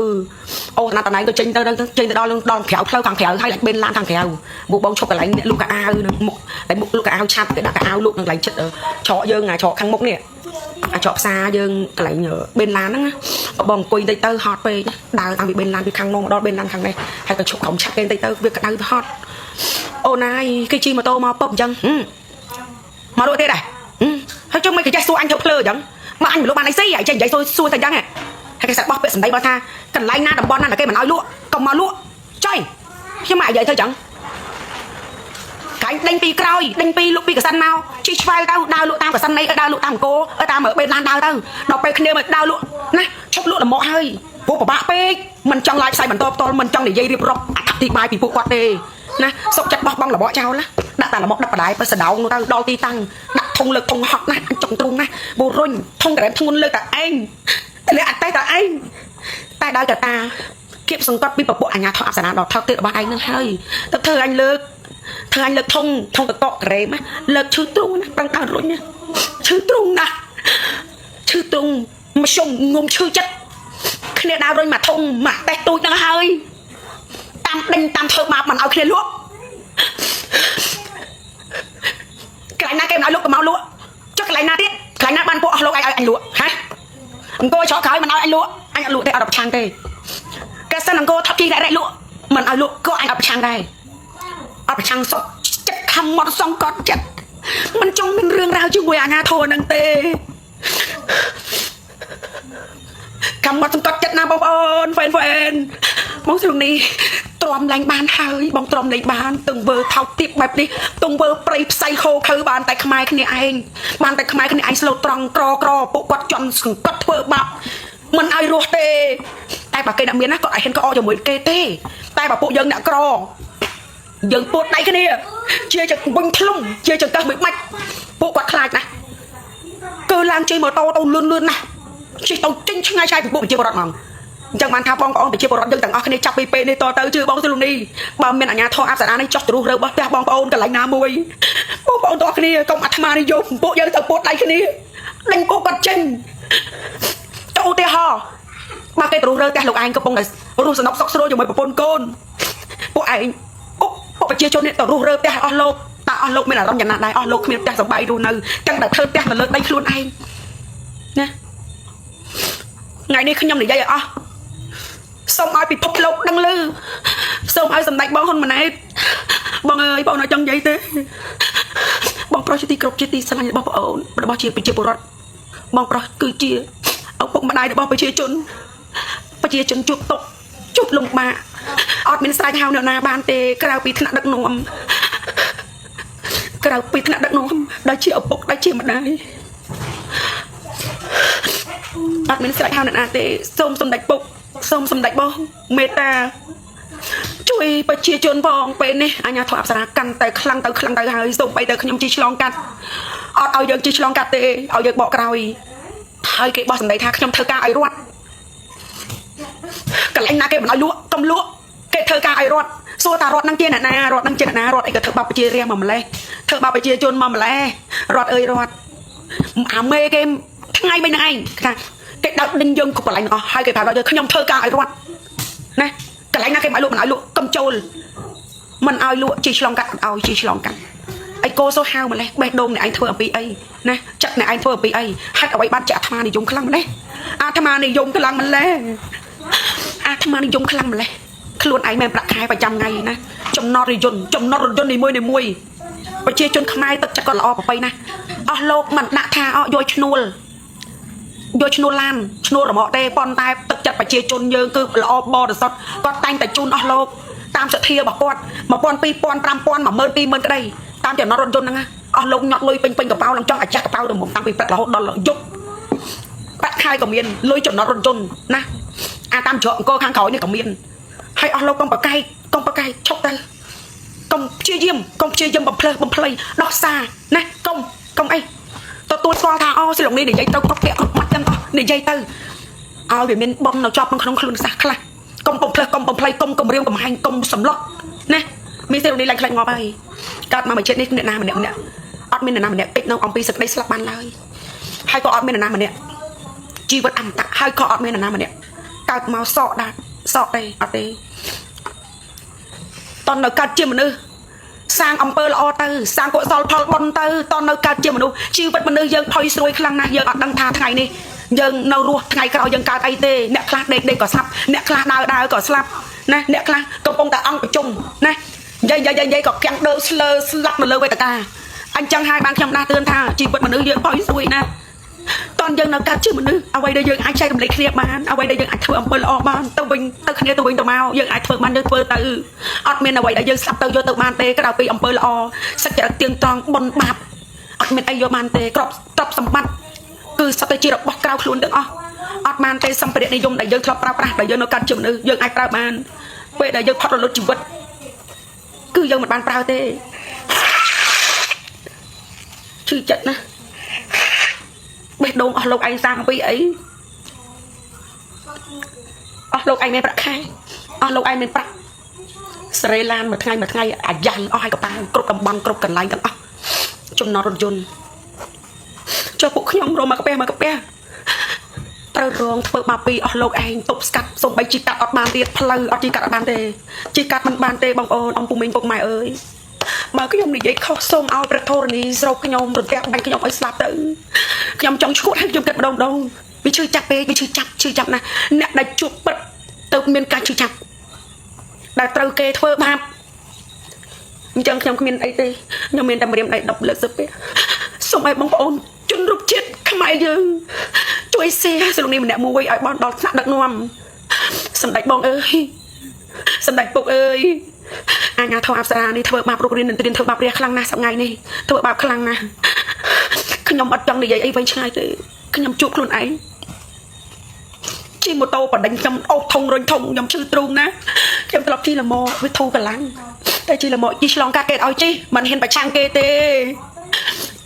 អូតណៃក៏ចេញទៅដល់ក្រៅផ្លូវខាងក្រៅហើយបេនឡានខាងក្រៅពួកបងឈប់កន្លែងលូកកៅអៅនឹងមុខតែមុខលូកកៅអៅឆាប់គេដាក់កៅអៅលូកនឹងកន្លែងចិត្តឆក់យើងឆក់ខាងមុខនេះអាចកផ្សារយើងកន្លែងបេនឡានហ្នឹងបងអង្គុយតិចទៅហត់ពេកដើរតាមពីបេនឡានពីខាងនោះមកដល់បេនឡានខាងនេះហើយក៏ឈប់ក្រុមឆាប់គេតិចទៅវាក្តៅទៅហត់អូនហើយគេជិះម៉ូតូមកពឹបអញ្ចឹងមករួចទេដែរហើយជុំមិនគេចេះសួរអញទៅភ្លើអញ្ចឹងមកអញមិនលក់បានអីស៊ីអញចេះនិយាយសួរតែអញ្ចឹងហើយគេសាក់បោះពាក្យសម្ដីបើថាកន្លែងណាតំបន់ណាគេមិនឲ្យលក់កុំមកលក់ចុយខ្ញុំមកនិយាយទៅអញ្ចឹងកាញ់ដេញពីក្រោយដេញពីលុកពីកសិនមកជីឆ្វែលទៅដើរលក់តាមកសិននេះដើរលក់តាមអង្គរតាមបេនឡានដើរទៅដល់ពេលគ្នាមកដើរលក់ណាឈប់លក់លំមកហើយពួកពិបាកពេកមិនចង់ឡាយផ្សាយបន្តផ្ទាល់មិនចង់និយាយរៀបរាប់អធិប្បាយពីពួកគាត់ទេណាសុកចិត្តបោះបង់លំចោលណាដាក់តែលំដាក់បដាយទៅសដៅទៅដល់ទីតាំងដាក់ធុងលើកធុងហត់ណាអញចង់ទ្រុងណាបូរុញធុងក្រែមធ្ងន់លើកតែឯងតែលើអត់តែឯងតែដល់កតាគៀបសង្កត់ពីពពួកអាញាធរអប្សរាដល់ថោកទៀតរបស់ឯងនឹងហើយទៅធ្វើអញលើកធុងតកក្រែមលើកឈឺទ្រុងណាប្រឹងដើររុញណាឈឺទ្រុងណាឈឺទ្រុងមកជុំងុំឈឺចិត្តគ្នាដើររុញមកធុងមកតេះទូចហ្នឹងហើយតាមដេញតាមធ្វើបាបមិនឲ្យគ្នាលក់កន្លែងណាគេមិនឲ្យលក់ក៏មកលក់ចុះកន្លែងណាទៀតកន្លែងណាបានពួកអស់លោកឲ្យអញលក់ហ៎អង្គរឆក់ក្រោយមិនឲ្យអញលក់អញអត់លក់ទេអត់ប្រឆាំងទេកែសិនអង្គរថប់ជីរ៉ែលក់មិនឲ្យលក់ក៏អញអត់ប្រឆាំងដែរអត់ប្រឆាំងសុខចិត្តខំមកសង្កត់ចិត្តមិនចង់មានរឿងរ៉ាវជាមួយអាញាធរនឹងទេខំមកសង្កត់ចិត្តណាបងប្អូនហ្វេនបងស្រុកនេះទ្រាំឡើងបានហើយបងទ្រាំលេងបានទាំងវើថោកទៀបបែបនេះទាំងវើប្រៃផ្សៃខោខើបានតែខ្មែរគ្នាឯងបានតែខ្មែរគ្នាឯងស្លូតត្រង់ក្រពួកគាត់ជន់សង្កត់ធ្វើបាបមិនឲ្យរស់ទេតែបើគេដាក់មានណាគាត់ឲ្យហ៊ានក៏អជាមួយគេទេតែបើពួកយើងអ្នកក្រយើងពួតដៃគ្នាជាចង្វិញធ្លុំជាចង្កឹះមួយបាច់ពួកគាត់ខ្លាចណាស់គឺឡើងជិះម៉ូតូទៅលឿនណាស់ជិះទៅចេញឆ្ងាយពីពួកប្រជាពលរដ្ឋហ្មងអញ្ចឹងបានថាបងប្អូនប្រជាពលរដ្ឋយើងទាំងអស់គ្នាចាប់ពីពេលនេះតទៅជឿបងស្រុកនេះបើមានអាញាធរអប្សរានេះចោះទៅរស់រើបោះផ្ទះបងប្អូនកន្លែងណាមួយបងប្អូនទាំងអស់គ្នាកុំអាត្មានិយមពួកយើងទៅពួតដៃគ្នាដេញពួកគាត់ចេញទៅឧទាហរណ៍បើគេទៅរស់រើផ្ទះលោកឯងកំពុងតែរស់សនុកសុខស្រួលជាមួយប្រពន្ធកូនពួកឯងពួកប្រជាជននេះទៅរស់រើផ្ទះអស់លោកតើអស់លោកមានអារម្មណ៍យ៉ាងណាដែរអស់លោកគ្មានផ្ទះសបាយរស់នៅចឹងតែធ្វើផ្ទះនៅលើដីខ្លួនឯងណាថ្ងៃនេះខ្ញុំនិយាយឲ្យអស់សូមឲ្យពិភពលោកដឹងឮសូមឲ្យសម្ដេចបងហ៊ុនម៉ាណែតបងអើយបងអត់ចង់និយាយទេបងប្រុសជាទីគ្រប់ជាទីស្រឡាញ់របស់បងប្អូនរបស់ជាប្រជាពលរដ្ឋបងប្រុសគឺជា ông bụng mà đai được bao chia chun chụp lùng mà ọt mình sai hao nào ban tê cái nào bị thằng đắc nôm đã chịu bụng đã chịu mà đai ọt mình sai hao nào tê xôm đạch bụng xôm đạch bao meta chuiไปchia chunផងពេលនេះអញ្ញាធម៌អប្សរាកាន់តែខ្លាំងទៅហើយសូមបីទៅខ្ញុំជីឆ្លងកាត់អត់ឲ្យយើងជីឆ្លងកាត់ទេឲ្យយើងបកក្រោយហើយគេបោះសម្ដីថាខ្ញុំធ្វើការឲ្យរត់កន្លែងណាគេមិនឲ្យលក់កុំលក់គេធ្វើការឲ្យរត់សួរតារត់នឹងជាអ្នកណារត់នឹងជាអ្នកណារត់អីក៏ធ្វើបាបប្រជារាស្ត្រមកម្លេះធ្វើបាបប្រជាជនមកម្លេះរត់អើយរត់អាមេគេថ្ងៃមិញហ្នឹងឯងថាគេដោតដេញយើងគ្រប់កន្លែងអស់ហើយគេប្រាប់ថាខ្ញុំធ្វើការឲ្យរត់ណាកន្លែងណាគេមិនឲ្យលក់កុំចូលមិនឲ្យលក់ជីឆ្លងកាត់ឲ្យជីឆ្លងកាត់អីកោសូហៅម្លេះបេះដូងអ្នកឯងធ្វើអំពីអីណាចាក់អ្នកឯងធ្វើអំពីអីហេតុអ្វីបានចាក់អាត្មានិយមខ្លាំងម្លេះអាត្មានិយមខ្លាំងម្លេះខ្លួនឯងមិនប្រាក់ខែប្រចាំថ្ងៃណាចំណតរយន្តនីមួយប្រជាជនខ្មែរទឹកចិត្តក៏ល្អប្រពៃណាអស់លោកមិនដាក់ថាយកឈ្នួលឡានឈ្នួលរមាក់ទេប៉ុន្តែទឹកចិត្តប្រជាជនយើងគឺល្អបរិសុទ្ធគាត់តែងតែជូនអស់លោកតាមសទ្ធារបស់គាត់1000 2000 5000 12000ក្តីតាមចំណតរថយន្តហ្នឹងអស់លោកញាត់លុយពេញកប៉ៅឡើងចង់អាចាស់កប៉ៅទៅមុំតាំងពីព្រឹករហូតដល់យប់ប្រាក់ខែក៏មានលុយចំណតរថយន្តណាអាតាមច្រកអង្គរខាងក្រោយនេះក៏មានហើយអស់លោកកុំប្រកែកឈប់ទៅកុំព្យាយាមបំភ្លៃដោះសារណាកុំអីទទួលស្គាល់ថាអូសិលោកនេះនិយាយទៅគ្រប់ពាក្យគ្រប់ម៉ាត់ទាំងអស់និយាយទៅឲ្យវាមានបំនៅជាប់ក្នុងខ្លួនសាសខ្លះកុំបំភ្លៃកុំគំរាមកំហែងកុំសម្លុតណាមានសិលោកនេះឡើងខ្លាចងាប់ហើយកើតមកមួយជាតិនេះអ្នកណាម្នាក់អត់មានអ្នកណាម្នាក់ពេកនៅអំពីសក្តីស្លាប់បានឡើយហើយក៏អត់មានអ្នកណាម្នាក់ជីវិតអមតៈហើយក៏អត់មានអ្នកណាម្នាក់កើតមកសក់ទេអត់ទេតន់នៅកើតជាមនុស្សសាងអំពើល្អទៅសាងកុសលផលបុណ្យទៅតន់នៅកើតជាមនុស្សជីវិតមនុស្សយើងផុយស្រួយខ្លាំងណាស់យើងអត់ដឹងថាថ្ងៃនេះយើងនៅរស់ថ្ងៃក្រោយយើងកើតអីទេអ្នកខ្លះដេកក៏ស្លាប់អ្នកខ្លះដើរក៏ស្លាប់ណាអ្នកខ្លះកំពុងតែអង្គប្រជុំណានិយាយក៏កាំងដើស្លាប់នៅលើវេទិកាអញ្ចឹងហើយបានខ្ញុំដាស់តឿនថាជីវិតមនុស្សយើងផុយស្រួយណាស់តន់យើងនៅកើតជាមនុស្សអ្វីដែលយើងអាចចែករំលែកគ្នាបានអ្វីដែលយើងអាចធ្វើអំពើល្អបានទៅវិញទៅគ្នាទៅវិញទៅមកយើងអាចធ្វើបានយើងធ្វើទៅអត់មានអ្វីដែលយើងស្លាប់ទៅយកទៅបានទេក្រៅពីអំពើល្អសច្ចៈទៀងត្រង់បុណ្យបាបអត់មានអីយកបានទេទ្រព្យសម្បត្តិគឺសត្វតែជារបស់ក្រៅខ្លួនទាំងអស់អត់បានទេសម្ភារៈនិយមដែលយើងធ្លាប់ប្រើប្រាស់ដែលយើងនៅកើតជាមនុស្សយើងអាចប្រើបានពេលដែលយើងផុតរលត់ជីវិតគឺយើងមិនបានប្រើទេឈឺចិត្តណាបេះដូងអស់លោកឯងសាងពីអីអស់លោកឯងមានប្រាក់ខែអស់លោកឯងមានប្រាក់សេរីឡានមួយថ្ងៃអាយ៉ាំងអស់ឲ្យកប៉ាល់គ្រប់តំបន់គ្រប់កន្លែងទាំងអស់ចំណតរថយន្តចុះពួកខ្ញុំរមមកកាពះត្រូវរងធ្វើបាបពីអស់លោកឯងទប់ស្កាត់សូម្បីជីកាត់អត់បានទៀតផ្លូវអត់ជីកាត់អត់បានទេជីកាត់មិនបានទេបងប្អូនអំពុំមីងពុកម៉ែអើយបើខ្ញុំនិយាយខុសសូមឲ្យព្រះធរណីស្រូបខ្ញុំរន្ទះបាញ់ខ្ញុំឲ្យស្លាប់ទៅខ្ញុំចង់ឈួតហើយខ្ញុំគិតម្ដងវាឈឺចាប់ពេកវាឈឺចាប់ណាស់អ្នកដែលជួបពិតទៅមានការឈឺចាប់ដែលត្រូវគេធ្វើបាបអញ្ចឹងខ្ញុំគ្មានអីទេខ្ញុំមានតែម្រាមដៃ10លើកសឹកទេសូមឲ្យបងប្អូនជនរូបជាតិខ្មែរយើងជួយแชร์សិលោកនេះម្នាក់មួយឲ្យបានដល់ថ្នាក់ដឹកនាំសម្ដេចបងអើយសម្ដេចពុកអើយអាញាធម៌អប្សរានេះធ្វើបាបរុករៀននឹងធ្វើបាបរះខ្លាំងណាស់សប្ងៃនេះធ្វើបាបខ្លាំងណាស់ខ្ញុំអត់ចង់និយាយអីវែងឆ្ងាយទេខ្ញុំជួបខ្លួនឯងជិះម៉ូតូបដិញខ្ញុំអូសធុងរុញធុងខ្ញុំឈឺទ្រូងណាខ្ញុំធ្លាប់ជិះលម៉វាធូរកម្លាំងតែជិះលម៉ជិះឆ្លងកាត់គេឲ្យជិះមិនហ៊ានប្រឆាំងគេទេ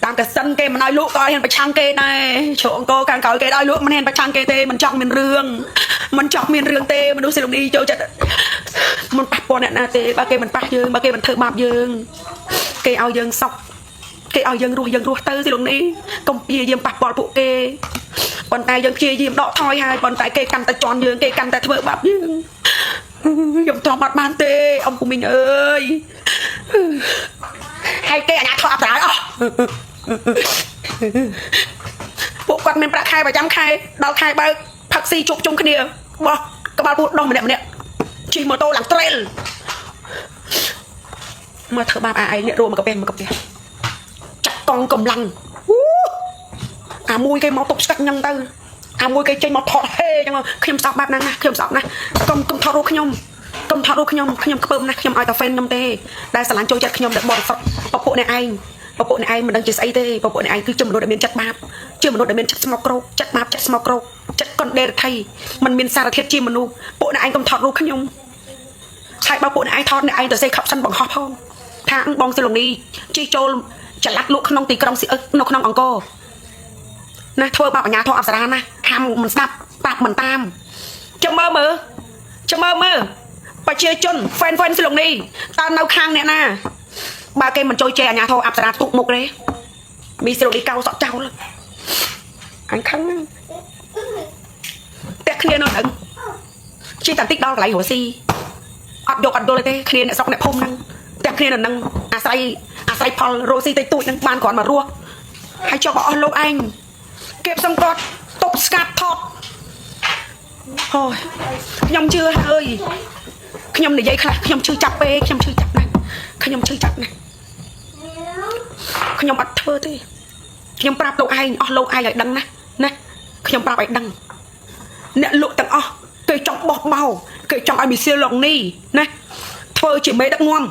តាមតែសិនគេមិនឲ្យលក់ក៏ហ៊ានប្រឆាំងគេដែរជ្រកអង្គខាងក្រោយគេឲ្យលក់មិនហ៊ានប្រឆាំងគេទេមិនចង់មានរឿងទេមនុស្សសិលនេះចូលចិត្តមិនប៉ះពាល់អ្នកណាទេបើគេមិនប៉ះយើងបើគេមិនធ្វើបាបយើងគេឲ្យយើងសក់គេឲ្យយើងរស់ទៅសិលនេះកុំព្យាយាមប៉ះពាល់ពួកគេប៉ុន្តែយើងព្យាយាមដកថយហើយប៉ុន្តែគេកាន់តែជន់យើងគេកាន់តែធ្វើបាបយើងខ្ញុំទ្រាំអត់បានទេអំពុំមីងអើយហើយគេអាញាធម៌អប្សរាអស់ពួកគាត់មានប្រាក់ខែប្រចាំខែដល់ខែបើផឹកស៊ីជួបជុំគ្នាបោះក្បាលពួកដោះម្នាក់ជិះម៉ូតូឡើងត្រេលមកធ្វើបាបអាឯងនេះរួមមកកាពះចាក់កង់កម្លាំងអាមួយគេមកទប់ស្កាត់ញ៉ឹងទៅ អាមួយគេចេញមកថតហេចឹងខ្ញុំស្អប់បែបហ្នឹងណាខ្ញុំស្អប់ណាកុំថតរូបខ្ញុំខ្ពើមណាខ្ញុំឲ្យតែ fan ខ្ញុំទេដែលស្រឡាញ់ចូលចិត្តខ្ញុំដែលបរិសុទ្ធពពួកអ្នកឯងមិនដឹងជាស្អីទេពពួកអ្នកឯងគឺជាមនុស្សដែលមានចិត្តបាបជាមនុស្សដែលមានចិត្តស្មោកគ្រោកចិត្តបាបចិត្តស្មោកគ្រោកចិត្តកុនដេរថៃมันមានសារធាតុជាមនុស្សពួកអ្នកឯងកុំថតរូបខ្ញុំហើយបើពួកអ្នកឯងថតអ្នកឯងទៅសេខប់សិនបង្ហោះផងថាបងសិលងនេះជិះចូលចល័តលក់ក្នុងទីក្រុងស៊ីអឹកនៅក្នុងអង្គរណាធ្វើបាបអាញាធរអប្សរាណាខាំមិនស្ដាប់ប្រាប់មិនតាមចាំមើលប្រជាជន fan សិលងនេះតើនៅខាងអ្នកណាបើគេមិនចូលជែអាញាធរអប្សរាទុកមុខទេមីសិលនេះកៅសក់ចោលអញខឹងហ្នឹងតែគ្នានៅហ្នឹងជិះតាន់តិចដល់កន្លែងរស់ស៊ីអត់យកអត់យល់ទេគ្នាអ្នកស្រុកអ្នកភូមិហ្នឹងតែគ្នានៅហ្នឹងអាស្រ័យផលរស់ស៊ីតិចតួចហ្នឹងបានគ្រាន់មករស់ហើយចុះបើអស់លោកឯងគេផ្សំគាត់តុបស្កាត់ថតអូយខ្ញុំជឿហើយខ្ញុំនិយាយខ្លះខ្ញុំឈឺចាប់ពេកខ្ញុំឈឺចាប់ណាស់ខ្ញុំអត់ធ្វើទេខ្ញុំប្រាប់លោកឯងអស់លោកឯងឲ្យដឹងណាខ្ញុំប្រាប់ឲ្យដឹងអ្នកលក់ទាំងអស់គេចង់បោះបោគេចង់ឲ្យមីស៊ីលឡុងនេះណាធ្វើជាមេដឹកនាំ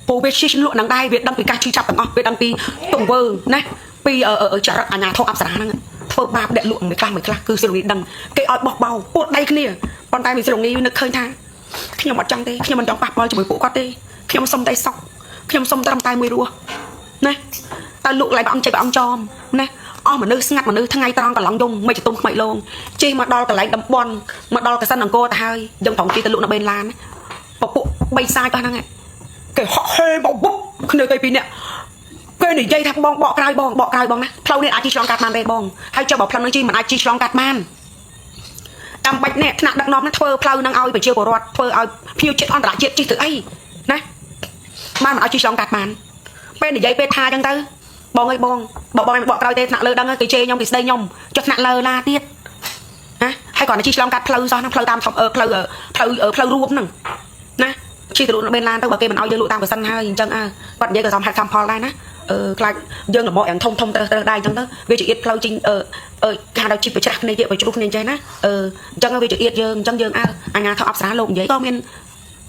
ពូវាឈីលក់នឹងដែរវាដឹងពីការឈឺចាប់ទាំងអស់វាដឹងពីទង្វើណាពីចរិតអាញាធរអប្សរាហ្នឹងធ្វើបាបអ្នកលក់មួយខ្លះគឺសិលងីដឹងគេឲ្យបោះបោពួតដៃគ្នាប៉ុន្តែមីសិលងីនឹកឃើញថាខ្ញុំអត់ចង់ទេខ្ញុំមិនចង់ប៉ះពាល់ជាមួយពួកគាត់ទេខ្ញុំសុំតែសក់ខ្ញុំសុំត្រឹមតែមួយរស់ណាតើលក់lạiបងចេះបងចោមណាអស់មនុស្សស្ងាត់មនុស្សថ្ងៃត្រង់កន្លងយំមិនចតុំខ្មៃលងជិះមកដល់កន្លែងតំបន់មកដល់កសិនអង្គរទៅហើយយើងត្រង់ជិះទៅលក់នៅបេនឡានពពួកបីសាយក៏ហ្នឹងគេហក់ហេមកបុកគ្នាទៅពីអ្នកគេនិយាយថាបងបកក្រោយបងណាផ្លូវនេះអាចជិះឆ្លងកាត់បានទេបងហើយចុះបើផ្លូវនឹងជិះមិនអាចជិះឆ្លងកាត់បានតាមបាច់នេះថ្នាក់ដឹកនាំហ្នឹងធ្វើផ្លូវនឹងឲ្យប្រជាពលរដ្ឋធ្វើឲ្យភៀវជាតិអន្តរជាតិជិះទៅអីណាបានមិនឲ្យជិះឆ្លងកាត់បានពេលនិយាយពេលថាអញ្ចឹងទៅបងអើយបងបើបងបកក្រោយទេថ្នាក់លើដឹងគេជេរខ្ញុំគេស្ដីខ្ញុំចុះថ្នាក់លើឡាទៀតណាហើយគាត់ទៅជិះឆ្លងកាត់ផ្លូវសោះហ្នឹងផ្លូវតាមផ្លូវរួមហ្នឹងណាជិះទៅលក់នៅបេនឡានទៅបើគេមិនឲ្យយើងលក់តាមកសិនហើយអញ្ចឹងគាត់និយាយក៏សមហេតុកម្មផលដែរណាខ្លាចយើងលំអយ៉ាងធំត្រូវដែរអញ្ចឹងទៅវាជាអៀតផ្លូវជីគេហៅជីបច្រាស់គ្នាយកទៅជ្រុះគ្នាអញ្ចឹងណាអញ្ចឹងវាជាអៀតយើងអញ្ចឹងយើងអាញាធរអប្សរាលោកនិយាយក៏មាន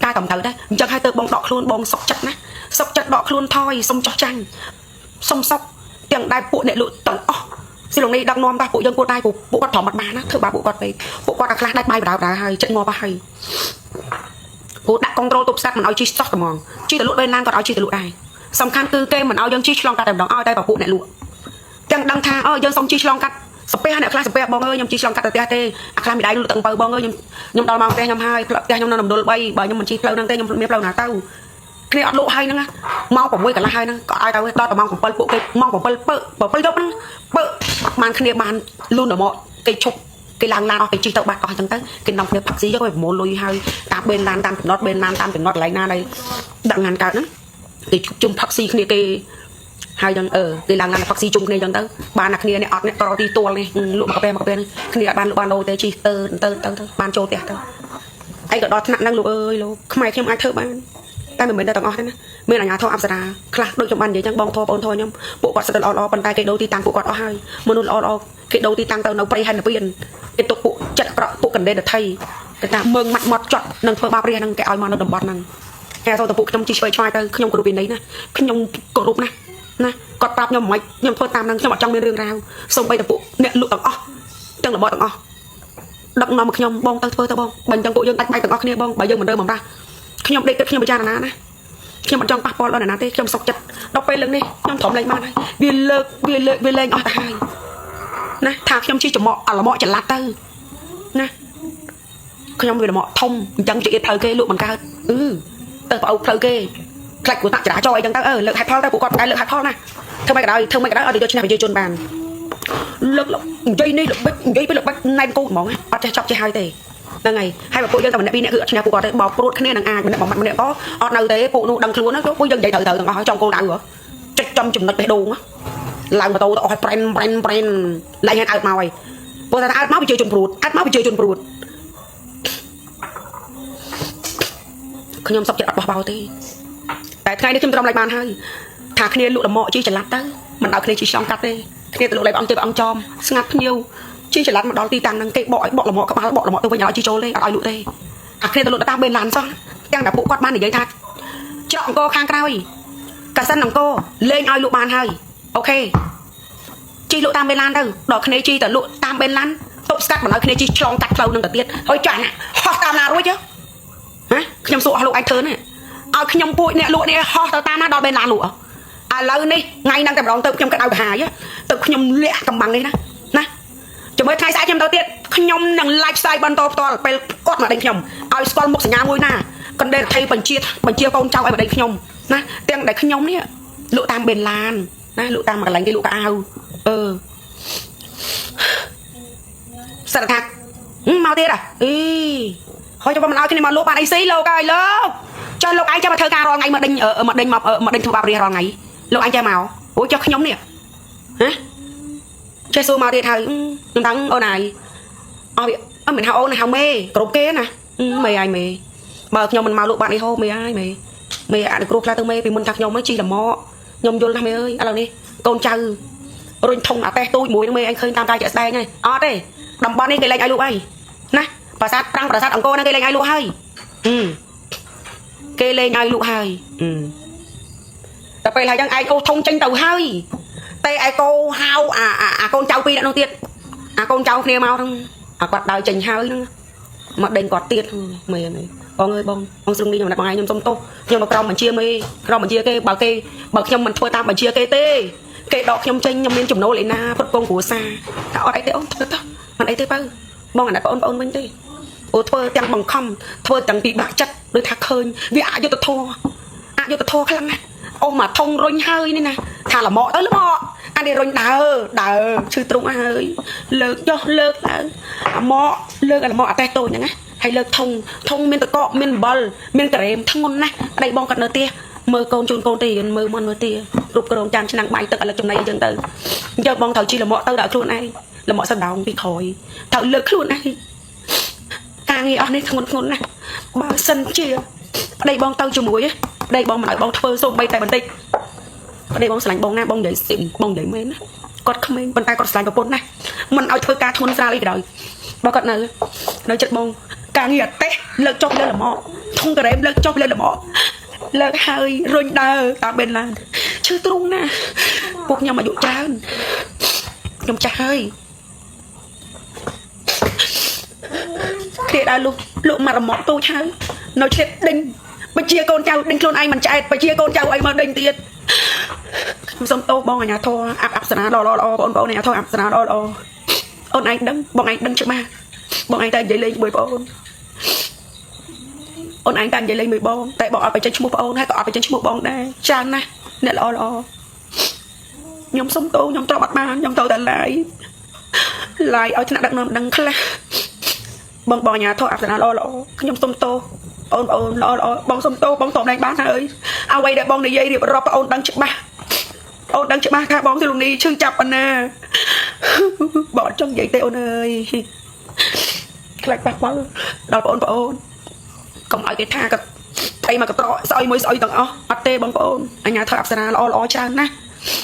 ការកំត្រូវដែរអញ្ចឹងហើយទៅបងដកខ្លួនបងសុកចិត្តណាសុកចិត្តដកខ្លួនថយសុំចោះចាញ់សុំសុកទាំងដែរពួកអ្នកលក់ទាំងអស់សិលងនេះដឹកនាំដែរពួកយើងគាត់ដែរពួកគាត់ប្រមាត់បានណាធ្វើបាបពួកគាត់ពេកពួកគាត់អាខ្លះដាច់បាយបដៅហើយចិត្តងាប់ហើយពួកដាក់កុងត្រូលទប់ស្កាត់មិនឲ្យជិះសោះតែហ្មងជិះទៅលក់បេនឡានគាត់ឲ្យជិះទៅលក់ដែរសំខាន់គឺគេមិនឲ្យយើងជិះឆ្លងកាត់តែម្ដងឲ្យតែពួកអ្នកលក់ទាំងដឹងថាយើងសុំជិះឆ្លងកាត់ស្ពះអ្នកខ្លះស្ពះបងអើយខ្ញុំជិះឆ្លងកាត់ទៅផ្ទះទេអាខ្លះមិនដៃលក់ទាំងបើបងអើយខ្ញុំដល់មកផ្ទះខ្ញុំហើយផ្ទះខ្ញុំនៅនំដុល3បើខ្ញុំមិនជិះផ្លូវហ្នឹងទេខ្ញុំមានផ្លូវណាទៅគ្នាអត់លក់ហើយហ្នឹងម៉ោង6កន្លះហើយហ្នឹងក៏ឲ្យទៅដល់ម៉ោង7ពួកគេម៉ោង7ពើ7យប់ហ្នឹងពើបានគ្នាបានលូនដល់មកគេឈប់គេឡើងឡានអស់គេជិះទៅបាត់អស់អញ្ចឹងទៅគេនាំគ្នាផាក់ស៊ីយកឲ្យប្រមូលលុយហើយតាមបេនឡានតាមចំណត់បេនឡានតាមចំណត់កន្លែងណាដែលដាក់ងានកើតហ្នឹងគេជុំផាក់ស៊ីគ្នាគេហើយចឹងគេឡើងឡានផាក់ស៊ីជុំគ្នាអញ្ចឹងទៅបានតែគ្នានេះអត់នេះតរទីទួលនេះលក់មកកាហ្វេគ្នាអត់បានលក់បានលោទេជិះទៅបានចូលផ្ទះទៅអីក៏ដល់ថ្នាក់ហ្នឹងលោកអើយលោកខ្មែរខ្ញុំអាចធ្វើបានតែមិនមែនតែទាំងអស់ទេណាមានអាញាធរអប្សរាខ្លះដូចខ្ញុំបាននិយាយចឹងបងធរបងធរខ្ញុំពួកគាត់សិតតែល្អប៉ុន្តែគេដូរទីតាំងពួកគាត់អស់ហើយមនុស្សល្អគេដូរទីតាំងទៅនៅព្រៃហេតុពៀនគេទុកពួកចិត្តអាក្រក់ពួកកណ្ដេតថៃគេថាមើងម៉ាត់ម៉ត់ចត់នឹងធ្វើបាបរាជហ្នឹងគេឲ្យមកនៅតំបន់ហ្នឹងគេទៅពួកខ្ញុំជិះឆ្វេងឆ្វាយទៅខ្ញុំគោរពពីនេះណាខ្ញុំគោរពណាគាត់ប្រាប់ខ្ញុំមិនខ្ញុំធ្វើតាមហ្នឹងខ្ញុំអត់ចង់មានរឿងរ៉ាវសូម្បីតែពួកអ្នកលក់ទាំងអស់ទាំងរបបទាំងអស់ដឹកនាំមកខ្ញុំបងទៅធ្វើទៅបងបើអញ្ចឹងពួកយើងដាច់បាយទាំងអស់គ្នាបងបើយើងមិនរើបំរាស់ខ្ញុំដេកគិតខ្ញុំពិចារណាណាខ្ញុំអត់ចង់ប៉ះពាល់ដល់អ្នកណាទេខ្ញុំសុកចិត្តដល់ពេលលើកនេះខ្ញុំទ្រាំលែងបានហើយវាលែងអស់ទៅហើយណាថាខ្ញុំជិះច្រមុះអាលម៉កចល័តទៅណាខ្ញុំវាលម៉កធំអញ្ចឹងជាផ្លូវគេលក់បង្កើតទៅប្អូនផ្លូវគេខ្លាច់គូតាក់ចរាចរណ៍អីចឹងទៅលើកហេតុផលទៅពួកគាត់តែលើកហេតុផលណាធ្វើមិនក៏ដោយឲ្យទៅយកឈ្នះប្រជាជនបានលើកនិយាយនេះល្បិចនិយាយពេលល្បិចណែនគូហ្មងអត់ចេះចប់ចេះហើយទេហ្នឹងហើយហើយបើពួកយើងតែម្នាក់ពីរនាក់គឺអត់ឈ្នះពួកគាត់ទេបោកព្រួតគ្នានឹងអាចម្នាក់បំមាត់ម្នាក់ក៏អត់នៅទេពួកនោះដឹងខ្លួនណាពួកយើងនិយាយត្រូវទាំងអស់ចំគោលដៅចុចចំចំណុចបេះដូងឡើងម៉ូតូទៅអស់ឲ្យប្រេនឡើងហេតុអើតមកហើយពួកតែអើតមកប្រជាជនព្រួតខ្ញុំសុកចិត្តអត់បោះបោទេតែថ្ងៃនេះខ្ញុំទ្រាំលែងបានហើយថាគ្នាលក់លម៉កជិះចល័តទៅមិនឲ្យគ្នាជិះឆ្លងកាត់ទេគ្នាទៅលក់លែងអង្គទៅអង្គចំស្ងាត់ភ្នៀវ chi chỉ lăn mà đón ti tăng năng cái bọ là mọ các bạn bọ là mọ tôi với nhau chi trốn lên ở lụt đây khi tôi lụt ta bên làn xong đang đã bộ quạt ban để giấy thật chọn cô khang cao cả sân nòng cô lên ai lụt bàn hơi ok chi lụt tam bên lan đâu đỏ khi chi tờ lụt tam bên lan tụt cắt mà nói khi chi tròn tạch lâu nâng tờ tiết thôi chọn nè ho tam nào rồi chứ hả nhom sụa lụt anh thớn này ở nhom bụi nè lụa nè ho tờ tam đó bên lan lụa lâu đi ngay đang cầm đòn tự nhom cái đầu hà chứ tự nhom lẹ cầm bằng đi nè nè cho mới thay sai nhom tờ tiết nhom nâng lifestyle ban to toไปกดมาđánh nhomเอาสกอลมุกสัญญาមួយណាcòn đây là thay bằng chia con trâu ai mà đánh nhom nè tiếng đánh nhom nè lụa tam bên lan nè lụa tam mà lạnh cái lụa cao sao thật mau tiết à thôi cho mình nói cái này mà lụa bạn ấy xí lâu coi lâu cho lúc anh cho mà thơ ca rồi ngày mà đinh ở mà đinh mập ở mà đinh thu bạc đi rồi ngày lúc anh cho màu ủa cho nhóm nè hả chơi xua màu thì thầy chúng thắng ô này mình hao ô này hao mê cột kế nè mày ai mày mà nhóm mình màu lụa bạn đi hô mày ai mày ăn được cột ra từ mê vì mình thằng nhóm mới chi là mò nhóm vô mày ơi alo đi con trâu rồi thông à te tôi mùi mê anh khơi tam tay chạy xe này đây đầm bón đi cái lạnh ai lụa ấy nè bà sát ông cô nó cái lạnh ai lụa hay kê lên ai lụ hơi tập về là dân ai cô thông tranh đầu hơi tay ai cô hao con cháu pi đã nô tiết con cháu kia mau không quạt đào chỉnh hơi mà đền quạt tiết mày con ơi bông xung đi nhưng mà bằng ai nhom tôm tô nhưng mà con mình chia cái bảo nhom mình thua tam mình chia cái tê cái đọt nhom tranh nhom miên chùm nô lại na phật công của xa ở đây ôn thật mình ấy thế bao bông là ôn bên đây ô thưa chẳng bằng không thưa chẳng bị bạc chất đôi thác hơn vì vô tao thua khá lắm nè ô mà thông rôn hơi nè thà là mọ tới lúc mọ anh đi rôn đờ sư trung hơi lợt cho lợt là mọ lợt là mọ tay tôi nhá hay lợt thông miên tự cọ miên bờ miên cả em thăng ngon nè đây bong cật nợ tia mơ con chun con tiền mơ mon mơ tia rụp cái đồng chan năng bay tự là trong này chân tự giờ bong thầu chi là mọ tao đã luôn này là mọ sân đồng bị khỏi thầu lợt luôn này nghe ở đây thằng này bao sân chia đây bong tao cho muối á đây bong mà bong phơi xông bay tại bản tịch đây bong sành bong na bong để xịn bong để mến con không mến bàn tay con sành vào bốn này mình ao chơi ca thôn ra đi đời bao cận này nói chật bong càng nghiệt té lợt chọc lên là mọ không cái em lợt chọc lên là mọ lợt hơi rồi đờ tao bên là chưa trung nè cuộc nhau mà dụ trơn nhom cha hơi thì đã lụ mà mọ tôi chơi nói chết đinh mà chia con cháu đinh luôn anh mình chạy mà chia con cháu ấy mà đinh tiền xong tô bong ở nhà thôi áp sẵn lo bọn này thôi áp sẵn lo ôn anh đâm bọn anh đâm trước ma bọn anh ta dậy lên 10 bọn ôn anh ta dậy lên 10 bọn tại bọn phải chơi một bọn hay có phải chơi một bọn đây chan nè nè lo nhóm sống tô nhóm to bắt ma nhóm tôi đã lại ở trên đặt đằng khla bong bò nhà thôi áp lo nhóm sông tô ôn lo bong sông tô bong tôm đánh bán ơi ao quay để bong này dây thì rọp ôn đăng chữ ba khác bong thì luôn đi chương chập anh nè bỏ trong giấy tê ôn ơi lại bạc bóng đòi ôn còn ở cái tha cái tay mà cái to soi mới soi tầng tê bong ôn anh nhà thôi áp lo chan nè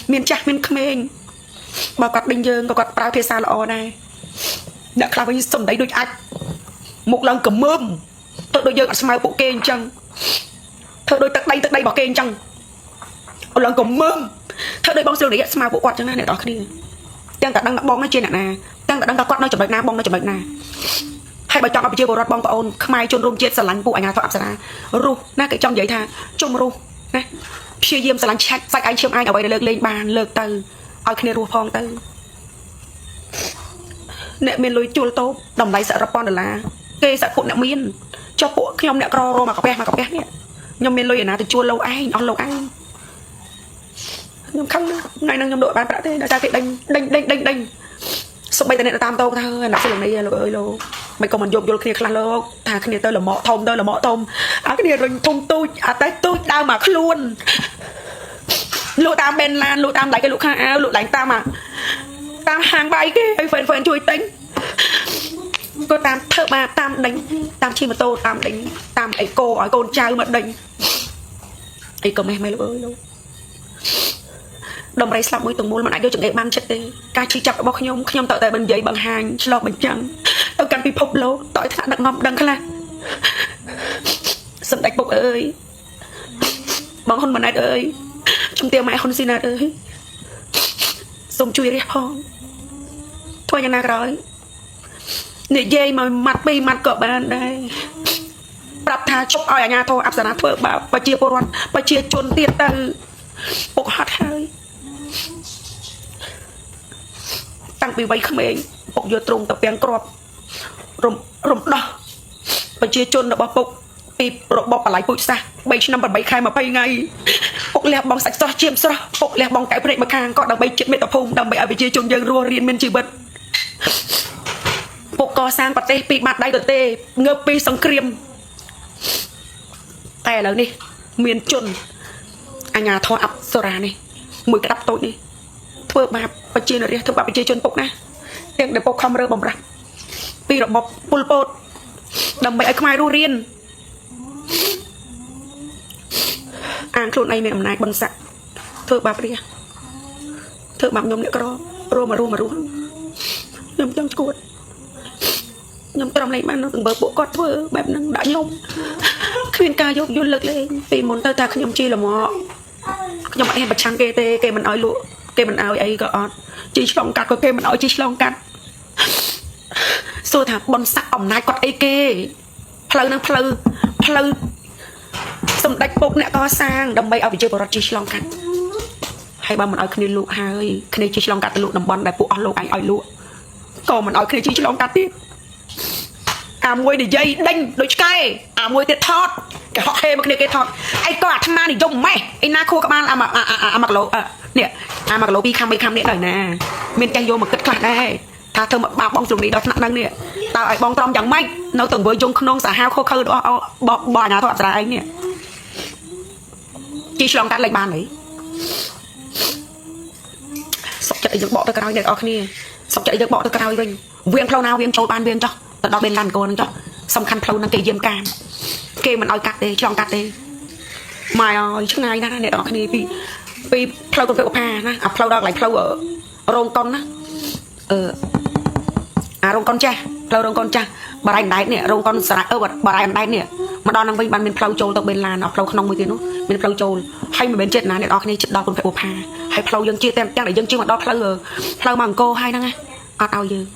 miền chắc miền khmer bao cặp đinh dương có cặp bao thế sao lo này đã làm cái sầm đấy đôi anh một lần cầm mơm tôi đôi giờ smile bộ kê chân thôi đôi tắc đây bỏ kê chân một lần cầm mơm thôi đôi bong siêu đấy smile bộ quạt chân này đó cái đi đang cả đang bong nó trên nè đang cả quạt nó chụp na bong nó chụp na hay bà chọn bà chưa bộ rót bong bà ôn mai chôn rôm chết sờ lạnh bộ anh thọ áp sờ ru na cái trong giấy tha chung ru nè chia diêm sờ lạnh chạy sai anh chiêm ai ở đây lên bàn lợt từ ở kia ru phong từ nè miền lối chua tô đồng lại sợ rapon là kê sợ cuộn nè miên cho bộ khi ông nè cro mà cặp bé nè nhom miền lối nào thì chua lâu ai nhom khăn ngày năng nhom đội bàn bạc thế đã ra cái đinh sụp bay tên này tam tô thôi nạp cái này ơi lô mày còn mình dùng vô kia khăn lô thà cái này tôi là mọ thông cái này rồi thông tôi tới tôi đau mà luôn lụa tam bên lan lụa tam lại cái lụa khăn áo lụa lạnh tam à tam hàng bay cái phần chui tính cô tam thợ mà tam đánh tam chi mà tô tam đánh tam ấy cô ở con trai mà đánh ấy cầm em mày ơi luôn đầm rây slap mũi từng mùi mà ai vô chừng ban chết đi ca chi chập bọc nhom tạo tại bên dậy bằng hàng slop bằng chân tao cần bị phộc lố tội thà đặc ngọc đằng khla sầm đạch bộc ơi bằng hôn mà nát ơi trong tiêu mẹ hôn xin nát ơi sông chui ra phong thôi nhà nào rồi nè dây mà mặt bi mặt cọ bàn đâyรับทาชกเอาอย่างเงี้ยโทรอับสนาเถอะแบบไปเชียร์ปรวันไปเชียร์จนเตี้ยตือปกหัดให้ตั้งปีไว้ขมเองปกโยตรงแต่เปียงกรอบรมดอไปเชียร์จนแบบปกปีระบบอะไรปุ๋ยซะใบชิ้นน้ำบัดใบไข่มาไปไงปกเลี้ยบองใส่ซอสเจียมซะปกเลี้ยบองไก่เปรี้ยมาคางก็ดังใบเจ็ดเมตรพงดังใบเอาไปเชียร์จนยังรัวเรียนเมนจีบัดปกก่อสร้างประเทศปีมัดได้ตัวเตเงือบปีสังเกตแต่แล้วนี่เมียนจนอัญญาทออับสรานี่มือกระดับโต๊ะนี่เพื่อมาไปเจนเรียเธอแบบไปเจนจนปกนะเด็กเด็กปกคำเริ่มบ่มรักปีระบบปุลโปดดำไปไอ้ขมายรู้เรียนอ่างโคลนไอเมียนอำนาจบนสักเธอแบบเรียเธอแบบยมเนี่ยก็รอมารู้ยมจังกวดยมตรำอะไรมันถึงเบอร์ปกก็เธอแบบนั้นđãยมคืนกายกยุ่นเลิกเลยปีมนเตอร์ตาขยมจีละหมอยมไอ้บัดชังเกมันเอาลุเกมันเอาไอ้ก็อดจีฉลองกัดก็เกมันเอาจีฉลองกัดสู้ถามบนสักอมนายกดไอ้เกพลนั่งพลสมดักปกเนี่ยก็สร้างดำใบเอาไปเจอบรอดจีฉลองกัดให้บ้านมันเอาคืนลุให้คืนจีฉลองกัดลุดำบอลได้ปุ๊เอาลุไอ้ลุก็มันเอาคืนจีฉลองกัดที่มวยđể dây đinh đối cái mวยtiệt thọt cái họ hê mà cái thọt ai có thằng nào thì dùng mày ai na khô các bạn mặc lỗ nè mặc lỗ bi khăm nè đời nè mình trang vô một kết quả đây thà thơ mặc bong dùng đi đó nặng năng nè tao ai bong trong chẳng may nó từng với dùng non xả hao khô khơi đó bỏ nhà thọt ra anh nè chỉ xong cắt lệnh bàn đấy sọc chạy được bỏ tới cái này ở kia sọc chạy được bỏ tới cái nàyវិញviên phao nào viên trâu ban viên choตอนเป็นลานโกนจ้ะสำคัญเพลานังเกยเยี่ยมการเกมันเอากัดเดช่องกัดเดมาช่วงไงนะเนี่ยดอกนี้ปีเพลาตัวเป็นโอภานะเพลาดอกไหลเพลาโรงกอนนะโรงกอนจ้ะเพลาโรงกอนจ้ะบารายได้เนี่ยโรงกอนสระบารายได้เนี่ยมาดอนนังวิ่งบันเป็นเพลาโจลตัวเป็นลานเพลาขนมมือตีนู้เป็นเพลาโจลให้มันเป็นเจ็ดนะเนี่ยดอกนี้จุดดอกเป็นโอภาให้เพลายังเจี๊ยเต็มจังไหนยังเจี๊ยมาดอกเพลามังโกให้นะไงเอาเยอะ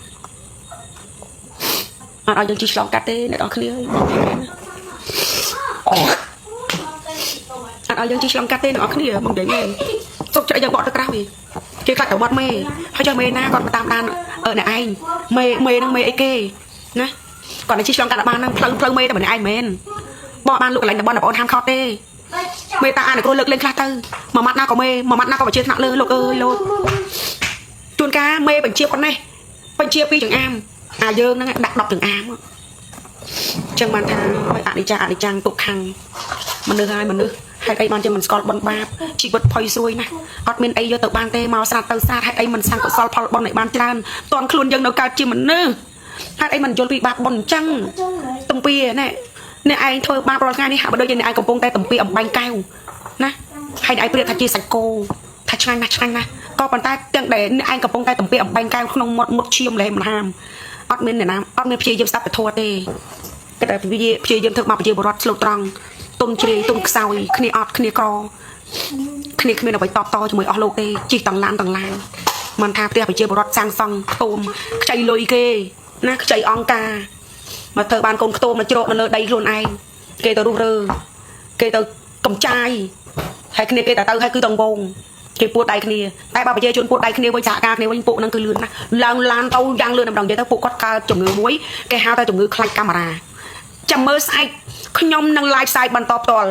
เอายังจีฉลองกัดเต้เนี่ยเอาขึ้นเลยเอายังจีฉลองกัดเต้เนี่ยเอาขึ้นเลยมองเดี๋ยวเนี่ยสุกจะยังบอกตะกร้าอีกเกี่ยวกับตัววัดเมย์เขาจะเมย์หน้าก่อนมาตามด้านเนี่ยไอ้เมย์นั่งเมย์ไอ้เก้นะก่อนในจีฉลองกัดบ้านนั่งเพลิงเมย์แต่เหมือนไอ้เมย์บอกบ้านลูกอะไรแต่บ้านแบบทำข้าวเต้เมย์ตาเนี่ยก็เลิกเล่นคลาเตอร์มามัดหน้ากับเมย์มามัดหน้ากับเชียร์หนักเลยลูกโลดจวนกาเมย์เป็นเชียร์คนนี้เป็นเชียร์ปีจังอามเยอะนั่งดักดอกถึงอามจังมันทางไปอาดิจังตุกขังมันเนื้อให้มันเนื้อให้ไอ้มันจะมันสกอตบอลบาบชีวิตพอยซวยนะอดเมนไอ้เยอะตึกบานเตมาสาดเตาซาให้ไอ้มันสั่งก็ซอลพอบอลในบ้านจานตอนคลุนยังเนื้อการจีมันเนื้อให้ไอ้มันโยนปีบาบบอลจังตุ่มปีเนี่ยไอ้เธอบาบอลง่ายนี่หามาโดยยังไอ้กำปงแต่ตุ่มปีอ่ำใบแก้วนะให้ไอ้เปรียบทัชจีสังโกทัชช่างนะก็ปันใต้เตียงเด่นไอ้กำปงแต่ตุ่มปีอ่ำใบแก้วขนมหมดเชี่ยมเลยมันห้ามอดเมนเนี่ยนะอดเมนพี่ยืมซับไปทัวร์เต้ก็แต่พี่ยืมถึงมาพี่ยืมบรอดสโลตรังตุ่มจีตุ่มซอยคณีอดคณีกรอคณีเอาไปตอบต่อจมูกออกโลเต้จีต่างล้านมันทาเตี้ยไปยืมบรอดสร้างซองตุ่มใจลอยเกนะใจองกามาเธอบานกงตุ่มมาโจมันเลยได้ล้วนไอเกตัวรูเรือเกตัวกำใจให้คณีเกแต่เตอให้คือตองบงเกี่ยวปวดใดคนนี้แต่บาปเจ้าจนปวดใดคนนี้ไว้จ่าการคนนี้ไว้ปวดนั่งคือเลือนนะลานเตายังเลือนดำดองเจ้าปวดก็การจมเงือมุ้ยแกหาแต่จมเงือคลายกามาราจำเมื่อใส่ขยมนั่งลายใส่บันตอบตอล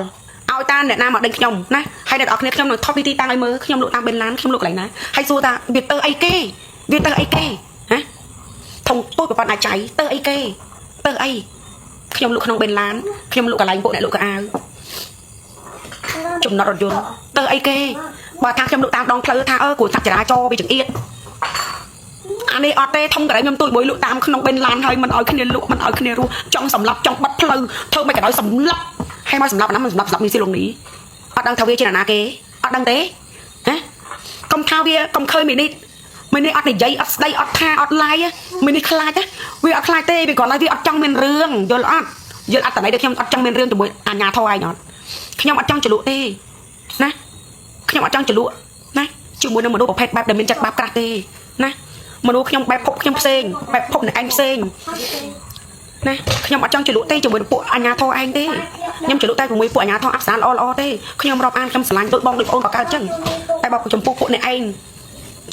เอาตาเนี่ยน้ำมาดึงขยมนะให้เด็กออกเนี่ยขยมหน่อยทอดพิธีตั้งไอ้มือขยมลูกตามเป็นล้านขยมลูกอะไรนะให้สู้ตาเบียดเตอร์ไอเก้ฮะทงตัวกับปนอาใจเตอร์ไอเก้ขยมลูกขนมเป็นล้านขยมลูกอะไรพวกเนี่ยลูกกระอาจุ่มนอรยนเตอร์ไอเก้บ่ทางจำลูกตามดองเพลอทางcủaทางจะได้โจไปถึงเอียดอันนี้ออเต้ทำกระไรยมตุยบอยลูกตามขนมเป็นล้านให้มันเอาขึ้นเรียนลูกมันเอาขึ้นเรียนรู้จ้องสำหรับจ้องบัดเพลอเธอไม่กระโดดสำหรับให้มาสำหรับนั้นมันสำหรับมีสิลงนี้อดังทวีเจนานาเกอดังเต้ฮะก็ កំថាវាកំឃើញមីនេះអត់និយាយអត់ស្ដីអត់ថាអត់ឡាយមីនេះខ្លាចវាអត់ខ្លាចទេវាគ្រាន់តែវាអត់ចង់មានរឿងយល់អត់តណៃដែលខ្ញុំអត់ចង់មានរឿងជាមួយអាញាធរឯងអត់ខ្ញុំអត់ចង់ចលក់ទេណាខ្ញុំអត់ចង់ចលក់ណាជាមួយនឹងមនុស្សប្រភេទបែបដែលមានចិត្តបាបក្រាស់ទេណាមនុស្សខ្ញុំបែបភពខ្ញុំផ្សេងបែបភពអ្នកឯងផ្សេងណាខ្ញុំអត់ចង់ចលក់ទេជាមួយពួកអាញាធរឯងទេខ្ញុំចលក់តែជាមួយពួកអាញាធរអប្សរាល្អទេខ្ញុំរាប់អានខ្ញុំស្រឡាញ់ដូចបងដូចអូនបកកើតអញ្ចឹងតែបើចំពោះពួកអ្នកឯង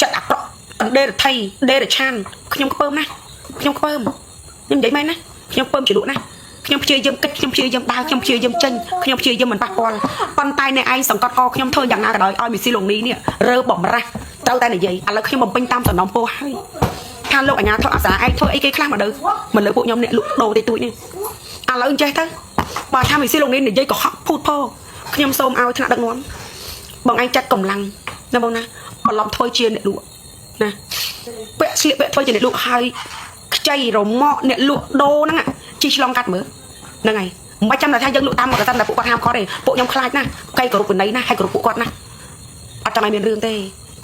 ចិត្តអាក្រក់អណ្ដេរថៃដេរឆានខ្ញុំខ្ពើមណាខ្ញុំខ្ពើមខ្ញុំនិយាយមែនណាខ្ញុំខ្ពើមចលក់ណាខ្ញុំព្យាយាមគិតខ្ញុំព្យាយាមដើរខ្ញុំព្យាយាមចេញខ្ញុំព្យាយាមមិនប៉ះពាល់ប៉ុន្តែអ្នកឯងសង្កត់កខ្ញុំធ្វើយ៉ាងណាក៏ដោយឲ្យមីស៊ីឡុងនេះរើបំរាស់ត្រូវតែនិយាយឥឡូវខ្ញុំបំពេញតាមសំណុំពោហើយថាលោកអាញាធរអប្សរាឯងធ្វើអីគេខ្លះមកលើពួកខ្ញុំអ្នកលក់ដូរតិចតួចនេះឥឡូវចេះទៅបើថាមីស៊ីឡុងនេះនិយាយកុហកភូតផោខ្ញុំសូមឲ្យថ្នាក់ដឹកនាំបងឯងចាត់កម្លាំងណាបងណាបន្លំធ្វើជាអ្នកលក់ណាពាក់ស្លៀកពាក់ធ្វើជាអ្នកលក់ហើយខ្ចីរមាក់អ្នកលក់ដូរហ្នឹងជីឆ្លងកាត់មើលហ្នឹងហើយមិនចាំតែថាយើងលក់តាមមកកសិនតែពួកគាត់ហាមខត់ទេពួកខ្ញុំខ្លាចណាស់កៃគ្រប់វិន័យណាហើយគ្រប់ពួកគាត់ណាអត់ចង់ឲ្យមានរឿងទេ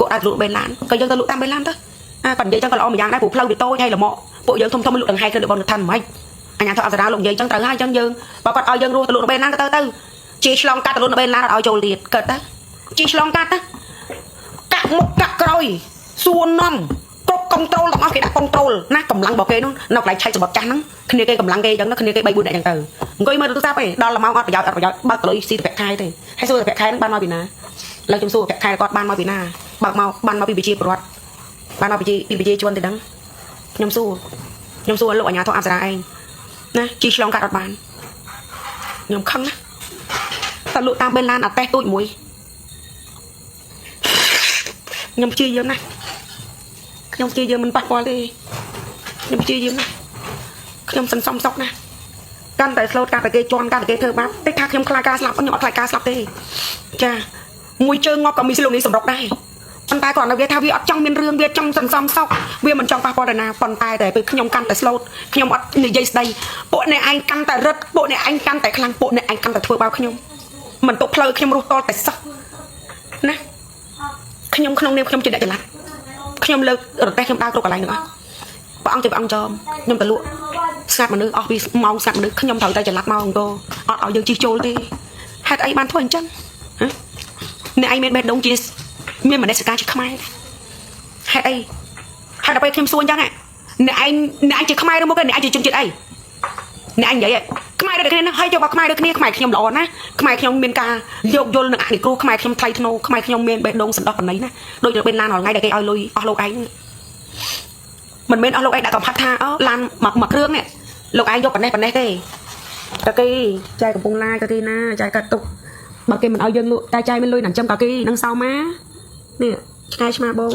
គាត់អាចលក់បេឡានក៏យើងទៅលក់តាមបេឡានទៅគាត់និយាយចឹងក៏ល្អម្យ៉ាងដែរព្រោះផ្លូវវាតូចហើយល្មមពួកយើងធំលក់ដង្ហែគ្រឿងរបស់រដ្ឋាភិបាលមិនអញ្ញាធរអប្សរាលោកនិយាយចឹងត្រូវហើយចឹងយើងបើគាត់ឲ្យយើងរស់ទៅលក់បេឡានក៏ទៅជីឆ្លងកាត់ទៅលក់បេឡានឲ្យចូលទៀតកើតទៅជីឆ្លងកាត់ទៅកាក់មុខកាក់ក្រោយសួននាំគ្រប់កុងត្រូលទាំងអស់គេដាក់កុងត្រូលណាកម្លាំងរបស់គេនោះនៅកន្លែងឆៃសម្បត្តិចាស់ហ្នឹងគ្នាគេកម្លាំងគេអញ្ចឹងណាគ្នាគេ3 4នាក់អញ្ចឹងទៅអង្គុយមើលទូរស័ព្ទឯងដល់ល្មមអត់ប្រយោជន៍បើកកលុយស៊ីទៅប្រាក់ខែទេហើយសួរទៅប្រាក់ខែហ្នឹងបានមកពីណាឡើយខ្ញុំសួរប្រាក់ខែគាត់បានមកពីណាបើកមកបានមកពីវិជាប្រវត្តិបានមកពីវិជាជនទៅដឹងខ្ញុំសួរលោកអាញាធរអប្សរាឯងណាជីឆ្លងកាត់អត់បានខ្ញុំខឹងណាតែលក់តាមបេឡានអត់តេះទូចមួយខ្ញុំព្យាយាមណាខ្ញុំព្យាយាមមិនប៉ះពាល់ទេខ្ញុំព្យាយាមណាខ្ញុំសន្សំសុកណាកាន់តែស្លូតកាន់តែគេជន់កាន់តែគេធ្វើបាបតែថាខ្ញុំខ្លាចការស្លាប់ខ្ញុំអត់ខ្លាចការស្លាប់ទេចាមួយជើងងាប់ក៏មីស៊ីឡុងនេះសម្រុកដែរប៉ុន្តែគាត់នៅវាថាវាអត់ចង់មានរឿងវាចង់សន្សំសុកវាមិនចង់ប៉ះពាល់ដល់ណាប៉ុន្តែពេលខ្ញុំកាន់តែស្លូតខ្ញុំអត់និយាយស្ដីពួកអ្នកឯងកាន់តែរឹតពួកអ្នកឯងកាន់តែខ្លាំងពួកអ្នកឯងកាន់តែធ្វើបាបខ្ញុំមិនទុកផ្លូវខ្ញុំរស់តតែសោះណាខ្ញុំក្នុងនាមខ្ញុំជាអ្នកចល័តខ្ញុំលើករទេះខ្ញុំដើរគ្រប់កន្លែងទាំងអស់ព្រះអង្គជាព្រះអង្គចោមខ្ញុំទៅលក់ស្ងាត់មនុស្សអស់ពីម៉ោងស្ងាត់មនុស្សខ្ញុំត្រូវតែចល័តមកអង្គអត់ឲ្យយើងជិះចូលទេហេតុអីបានធ្វើអញ្ចឹងអ្នកឯងមានបេះដូងជាមានមនសិការជាខ្មែរហេតុអីហេតុដល់ពេលខ្ញុំសួរអញ្ចឹងអ្នកឯងជាខ្មែរឬមកអ្នកឯងជាជនជាតិអីអ្នកឯងនិយាយខ្មែរដូចគ្នាហើយយកមកខ្មែរដូចគ្នាខ្មែរខ្ញុំល្អណាស់ខ្មែរខ្ញុំមានការយោគយល់នឹងអនិគ្រោះខ្មែរខ្ញុំថ្លៃថ្នូរខ្មែរខ្ញុំមានបេះដូងសន្តោសបណ្ណៃណាដូចនៅបេឡានរាល់ថ្ងៃដែលគេឲ្យលុយអស់លោកឯងមិនមែនអស់លោកឯងដាក់កំផាត់ថាឡានមកគ្រឿងនេះលោកឯងយកប៉ុណ្ណេះទេតែគេចែកកំពុងឡាយក៏ទីណាចែកកាត់ទុកបើគេមិនឲ្យយើងលក់តែចាយមានលុយណាចាំក៏គេនឹងសោម៉ានេះឆ្ងាយឆ្មាបង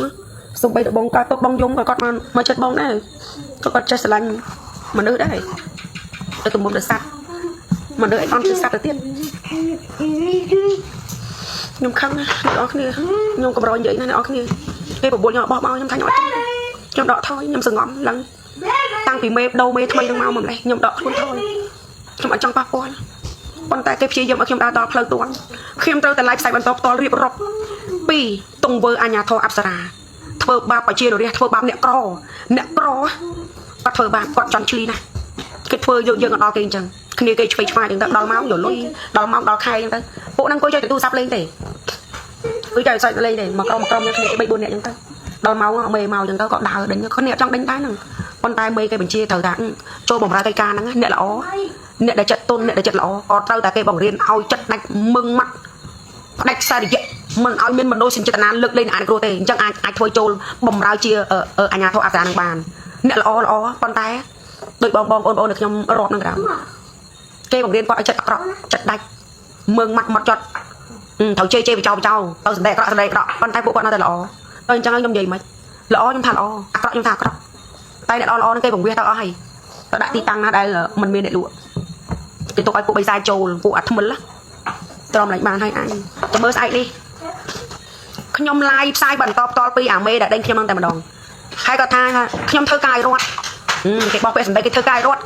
សុំបីតបងកើតទុកបងយំក៏គាត់មកចិត្តបងដែរគាត់ចេះស្រឡាញ់មនុស្សដែរទៅទំមុំទៅសัตว์មនុស្សឯងអន់គឺសัตว์ទៅទៀតខ្ញុំខឹងណាអ្នកនរគ្នាខ្ញុំកម្រនិយាយណាអ្នកនរគ្នាគេបបួលខ្ញុំបោះបោខ្ញុំថាខ្ញុំដកថយខ្ញុំសង្ងំឡើងតាំងពីមេដូរមេថ្មីនឹងមកម្លេះខ្ញុំដកខ្លួនថយខ្ញុំអត់ចង់ប៉ះពាល់ប៉ុន្តែគេព្យាយាមឲ្យខ្ញុំដើរដល់ផ្លូវទួនខ្ញុំត្រូវតែឡាយផ្សាយបន្តផ្ទាល់រៀបរាប់ពីទង្វើអាញាធរអប្សរាធ្វើបាបប្រជារាស្ត្រធ្វើបាបអ្នកក្រគាត់ធ្វើបាបគាត់ចន់ឈ្លីណាគេធ្វើយកយើងដល់គេអញ្ចឹងគ្នាគេឆ្វេងឆ្វាយអញ្ចឹងដល់ម៉ោងយកលុយដល់ម៉ោងដល់ខែអញ្ចឹងទៅពួកហ្នឹងគួរចុចទូរស័ព្ទលេងទេគឺចុចសាច់លេងទេមកក្រុមគ្នាគ្នា3 4នាក់អញ្ចឹងទៅដល់ម៉ោងមេមកអញ្ចឹងទៅក៏ដើរដេញគ្នាអត់ចង់ដេញដែរហ្នឹងប៉ុន្តែមេគេបញ្ជាត្រូវថាចូលបម្រើកិច្ចការហ្នឹងអ្នកល្អអ្នកដែលចិត្តទុនអ្នកដែលចិត្តល្អក៏ត្រូវតែគេបង្រៀនឲ្យចិត្តដាច់មឹងម៉ាត់ផ្ដាច់ខ្សែរយៈមិនឲ្យមានមនោសញ្ចេតនាលើកលែងអានគ្រូទេអញ្ចឹងអាចធ្វើចូលបម្រើជាអាញាធរអប្សរានឹងបានអ្នកល្អប៉ុន្តែដោយបងប្អូននៅខ្ញុំរាប់នឹងក្រៅគេបង្រៀនគាត់ឲ្យចិត្តអាក្រក់ចិត្តដាច់មឹងម៉ាត់មកចត់ត្រូវជេរបចោទៅសណ្ដែកអាក្រក់ប៉ុន្តែពួកគាត់នៅតែល្អដល់អញ្ចឹងខ្ញុំនិយាយមិនល្អខ្ញុំថាល្អអាក្រក់ខ្ញុំថាអាក្រក់តែអ្នកល្អនឹងគេបង្រៀនទៅអស់ហើយទៅដាក់ទីតាំងណាដែលមិនមានអ្នកលក់គេទុកឲ្យពួកបិសាចចូលពួកអាថ្មិលទ្រាំឡើងបានហើយអញទៅមើលស្អែកនេះខ្ញុំឡាយផ្សាយបន្តផ្ទាល់ពីអាមេដែលដេញខ្ញុំហ្នឹងតែម្ដងហើយគាត់ថាខ្ញុំធ្វើការឲ្យរត់គេបោះពាក្យសម្ដីគេធ្វើការឲ្យរត់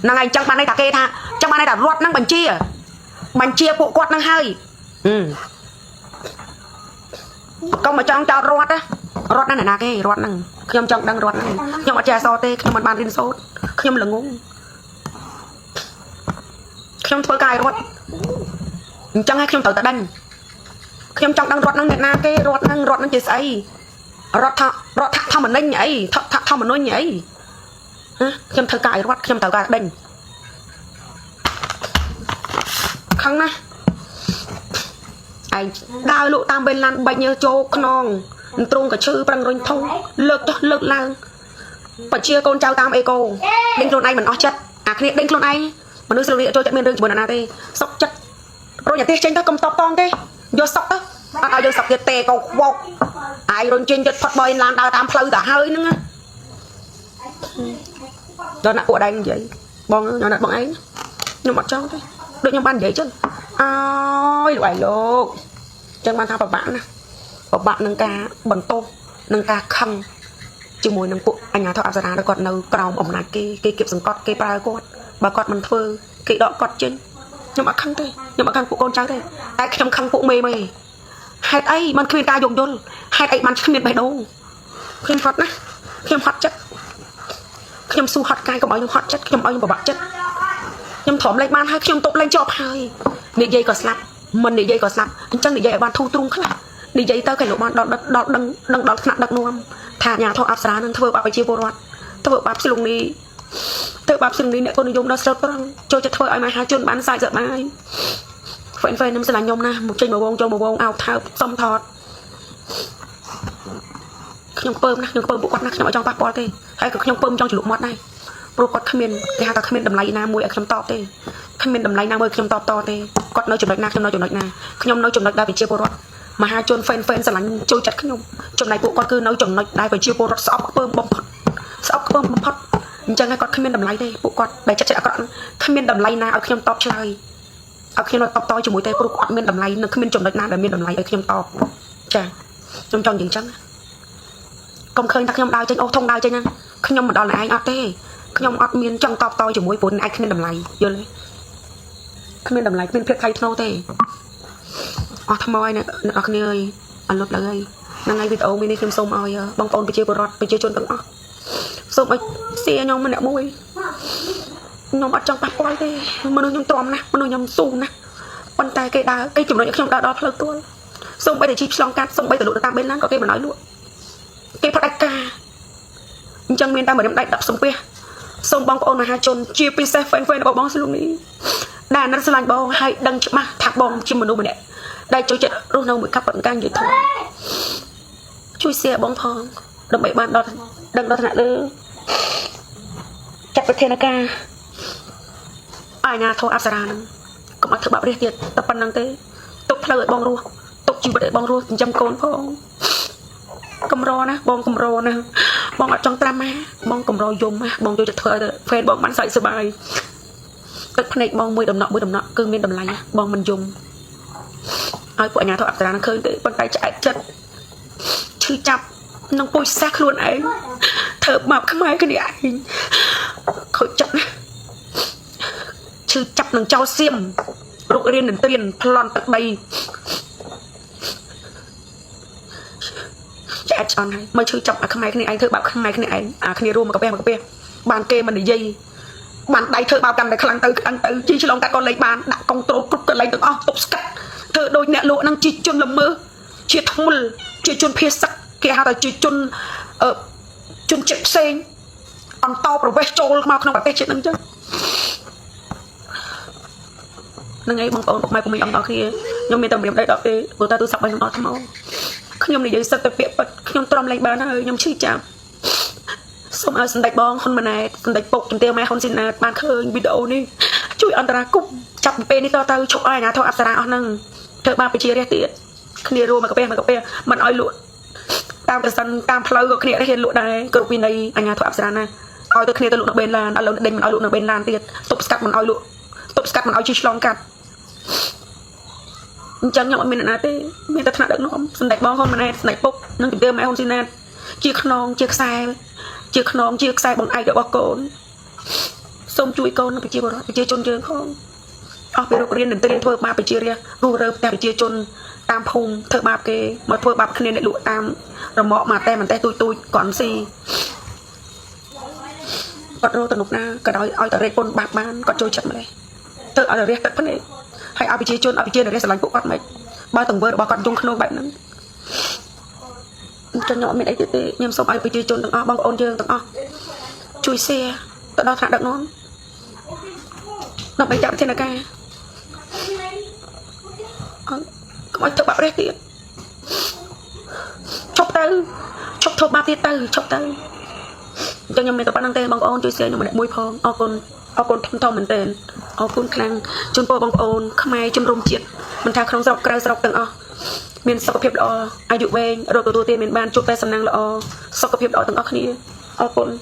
ហ្នឹងហើយអញ្ចឹងបានន័យថាគេថាអញ្ចឹងបានន័យថារត់ហ្នឹងបញ្ជាពួកគាត់ហ្នឹងហើយ công mà trong chào rót á rótนั่นน่ะគេrótហ្នឹងខ្ញុំចង់ដឹងrótហ្នឹងខ្ញុំអត់ចេះអក្សរទេខ្ញុំមិនបានរៀនសូត្រខ្ញុំល្ងងខ្ញុំធ្វើកាយrótអញ្ចឹងហើយខ្ញុំត្រូវតែដឹងខ្ញុំចង់ដឹងrótហ្នឹងអ្នកណាគេrótហ្នឹងជាស្អីរដ្ឋធម្មនុញ្ញអីធម្មនុញ្ញអីខ្ញុំធ្វើកាយrótខ្ញុំត្រូវការដេញខឹងណាឯងដើរលក់តាមបេឡានបាច់ញើចូលខ្នងទ្រង់ក៏ឈឺប្រឹងរុញធំលើកចុះលើកឡើងបជាកូនចៅតាមអេកូដេញខ្លួនឯងមិនអស់ចិត្តអាគ្នាដេញខ្លួនឯងមនុស្សស្រីចូលចិត្តមានរឿងជាមួយអ្នកណាទេសុកចិត្តរុញអាទេសចេញទៅកុំតបតងទេយកសុកទៅអត់ឲ្យយើងសុកទៀតទេកោខ្វក់អាយរុញចេញចិត្តផុតបើឡានដើរតាមផ្លូវទៅហើយហ្នឹងដល់អ្នកពួកដៃនិយាយបងញ៉ាំបងឯងខ្ញុំអត់ចង់ទេដូចខ្ញុំបាននិយាយចឹងអើយលោកឯងលោកចឹងបានថាប្របាក់ណាប្របាក់នឹងការបន្ទោសនឹងការខឹងជាមួយនឹងពួកអញ្ញាធិបតេយ្យអប្សរាគាត់នៅក្រោមអំណាចគេគៀបសង្កត់គេប្រើគាត់បើគាត់មិនធ្វើគេដកគាត់ចេញខ្ញុំអត់ខឹងទេខ្ញុំអត់ខឹងពួកកូនចៅទេតែខ្ញុំខឹងពួកមេហេតុអីมันគ្មានការយោគយល់ហេតុអីมันគ្មានបេះដូងខ្ញុំហត់ណាខ្ញុំហត់ចិត្តខ្ញុំស៊ូហត់កាយកុំឲ្យខ្ញុំហត់ចិត្តខ្ញុំឲ្យខ្ញុំប្របាក់ចិត្តខ្ញុំទ្រាំលេងបានហើយខ្ញុំទុកលេងជាប់ហើយនិយាយក៏ស្លាប់មិននិយាយក៏ស្លាប់អញ្ចឹងនិយាយឲ្យបានធូរទ្រង់ខ្លះនិយាយទៅគេលោកបានដល់ដឹងដល់ថ្នាក់ដឹកនាំថាអាញាធិបតេយ្យអប្សរានឹងធ្វើបាបប្រជាពលរដ្ឋធ្វើបាបស្លុងនេះអ្នកកូននិយមដល់ស្រុតប្រងចូលចិត្តធ្វើឲ្យមហាជនបានសាច់សប្បាយហ្វេនខ្ញុំស្រឡាញ់ខ្ញុំណាមកចេញមកវងចូលមកវងអោបថើបសំថតខ្ញុំពើមណាខ្ញុំពើមពួកគាត់ណាខ្ញុំអត់ចង់ប៉ះពាល់ទេហើយក៏ខ្ញុំពើមចង់ជ្លុះមាត់ដែរព្រោះគាត់គ្មានគេហៅថាគ្មានតម្លៃណាមួយឲ្យខ្ញុំតបទេគ្មានតម្លៃណាមួយខ្ញុំតបតទេគាត់នៅចំណុចណាខ្ញុំនៅចំណុចណាខ្ញុំនៅចំណុចដែលប្រជាពលរដ្ឋមហាជនហ្វេនស្រឡាញ់ចូលចិត្តខ្ញុំចំណែកពួកគាត់គឺនៅចំណុចដែលប្រជាពលរដ្ឋស្អប់ខ្ពើមបំផុតអញ្ចឹងគាត់គ្មានតម្លៃទេពួកគាត់ដែលចិត្តអាក្រក់គ្មានតម្លៃណាឲ្យខ្ញុំតបឆ្លើយឲ្យខ្ញុំតបតជាមួយទេព្រោះគាត់មានតម្លៃនៅគ្មានចំណុចណាដែលមានតម្លៃឲ្យខ្ញុំតបចាខ្ញុំចង់និយាយអញ្ចឹងកុំឃើញថាខ្ញុំដើរចេញអូសធំដើរចេញខ្ញុំមិនដល់អ្នកឯងអត់ទេខ្ញុំអត់មានចង់តបតជាមួយព្រោះអ្នកឯងគ្មានតម្លៃយល់ទេគ្មានតម្លៃគ្មានភាពថ្លៃថ្នូរទេអស់ថ្មហើយអ្នកនរគ្នាអើយអត់លុតលើហើយហ្នឹងហើយវីដេអូមួយនេះខ្ញុំសូមឲ្យបងប្អូនប្រជាពលរដ្ឋប្រជាជនទាំងអស់សូមឲ្យសៀខ្ញុំម្នាក់មួយខ្ញុំអត់ចង់ប៉ះពាល់ទេមនុស្សខ្ញុំទ្រាំណាស់មនុស្សខ្ញុំស៊ូណាស់ប៉ុន្តែគេដើរគេជំរុញឲ្យខ្ញុំដើរដល់ផ្លូវទួលសូមបីតែជីឆ្លងកាត់សូមបីតែលក់ទៅតាមបេឡានក៏គេមិនឲ្យលក់គេផ្ដាច់ការអញ្ចឹងមានតែម្រាមដៃ10សំពះសូមបងប្អូនមហាជនជាពិសេសហ្វេនរបស់បងស្លុងនេះដែលអាណិតស្រឡាញ់បងហើយដឹងច្បាស់ថាបងជាមនុស្សម្នាក់ដែលចូលចិត្តរស់នៅមួយកាប់ប៉ុនកាំងនិយាយធំជួយshareបងផងដើម្បីបានដល់ដឹងដល់ថ្នាក់លើចាត់ប្រធានការអាញាធិបតេយ្យអប្សរានឹងកុំឲ្យធ្វើបាបរាជទៀតតែប៉ុណ្្នឹងទេទុកផ្លូវឲ្យបងរស់ទុកជីវិតឲ្យបងរស់ចិញ្ចឹមកូនផងកំរណាបងកំរណាបងអត់ចង់ត្រាំណាបងកំរយំណាបងចូលចិត្តធ្វើឲ្យហ្វេនបងបានសើចសប្បាយទឹកភ្នែកបងមួយដំណក់គឺមានតម្លៃបងមិនយំឲ្យពួកអាញាធិបតេយ្យអប្សរានឹងឃើញទេប៉ុន្តែឆ្អែតចិត្តឈឺចាប់នឹងពុជសាសខ្លួនឯងធ្វើបាបខ្មែរគ្នាឯងខូចចិត្តណាឈឺចាប់នឹងចោលសៀមរុករៀននឹងត្រៀនប្លន់ទឹកដីឆ្អែតឆ្អន់ហើយមកឈឺចាប់អាខ្មែរគ្នាឯងធ្វើបាបខ្មែរគ្នាឯងអាគ្នារួមមកកាពះបានគេមិននិយាយបានដៃធ្វើបាបកាន់តែខ្លាំងទៅជីឆ្លងកាត់ក៏លេខបានដាក់កុងត្រូលគ្រប់កន្លែងទាំងអស់ទប់ស្កាត់ធ្វើដូចអ្នកលក់នឹងជីជនល្មើសជាធ្ងល់ជាជនភេសឹកគេហៅថាជាជនចិត្តផ្សេងអន្តោប្រវេសន៍ចូលមកក្នុងប្រទេសជាតិហ្នឹងចឹងហ្នឹងហើយបងប្អូនពុកម៉ែពុកមីអង្គអរគ្នាខ្ញុំមានតែម្រាមដៃដល់ទេព្រោះតែទូរស័ព្ទរបស់ខ្ញុំអត់ថ្មខ្ញុំនិយាយសិតតែពាក្យពិតខ្ញុំទ្រាំលេងបានហើយខ្ញុំឈឺចាប់សូមឲ្យសម្ដេចបងហ៊ុនម៉ាណែតសម្ដេចពុកជំទាវម៉ែហ៊ុនស៊ីណាតបានឃើញវីដេអូនេះជួយអន្តរាគមន៍ចាប់ពីពេលនេះទៅឈប់ឲ្យអាញាធិបតេយ្យអប្សរាអស់ហ្នឹងធ្វើបាបប្រជារាស្ត្រទៀតគ្នារួមមកកាពះមិនឲ្យលក់តាមប្រសិនតាមផ្លូវក៏គ្នាហ៊ានលក់ដែរគ្រប់ពីនៃអាញាធិបតេយ្យអប្សរាណាឲ្យទៅគ្នាទៅលក់នៅបេនឡានឥឡូវដេញមិនឲ្យលក់នៅបេនឡានទៀតទប់ស្កាត់មិនឲ្យលក់ទប់ស្កាត់មិនឲ្យជិះឆ្លងកាត់អញ្ចឹងខ្ញុំអត់មានអ្នកណាទេមានតែថ្នាក់ដឹកនាំសម្ដេចបងហ៊ុនម៉ាណែតសម្ដេចពុកនិងជំទាវម៉ែហ៊ុនស៊ីណាតជាខ្នងជាខ្សែបងឯករបស់កូនសូមជួយកូនប្រជាពលរដ្ឋប្រជាជនយើងផងអស់ពីរុករៀននឹងត្រៀមធ្វើបាបប្រជារាស្ត្ររស់រើផ្ទះប្រជាជន tam phùng thợ bạp kê mà thôi bạp khné để lụa tam rồi mọ mà tem mình te tôi còn gì còn rồi tận lúc na cả đói ao tận đây con bạc ban còn trôi chậm này thợ ở đây tận phân này hay ao bị chia chôn ao bị chia để sẽ lành bộ quạt mày ba tầng vơi ba con chung khôn bệnh nữa cho nhỏ mình ấy tệ nhưng xong ao bị chia chôn tầng băng ôn dương tầng chui xe tận đó thả đặng nón nó bay chậm trên là ca có ai thợ bạc đấy kìa chọc tới chọc thợ bạc tiệt tới chọc tới cho nhưng mình tập năng tên bằng ôn chui xe nhưng mà lại mùi phong ao con thông mình tên ao con khang chôn po bằng ôn không ai chôn rung chuyện mình thà không dọc cây dọc từng mình sọc hiệp đó ai dụ về rồi tôi tiền mình ban chụp tay sầm năng là sọc hiệp đó từng kia ao con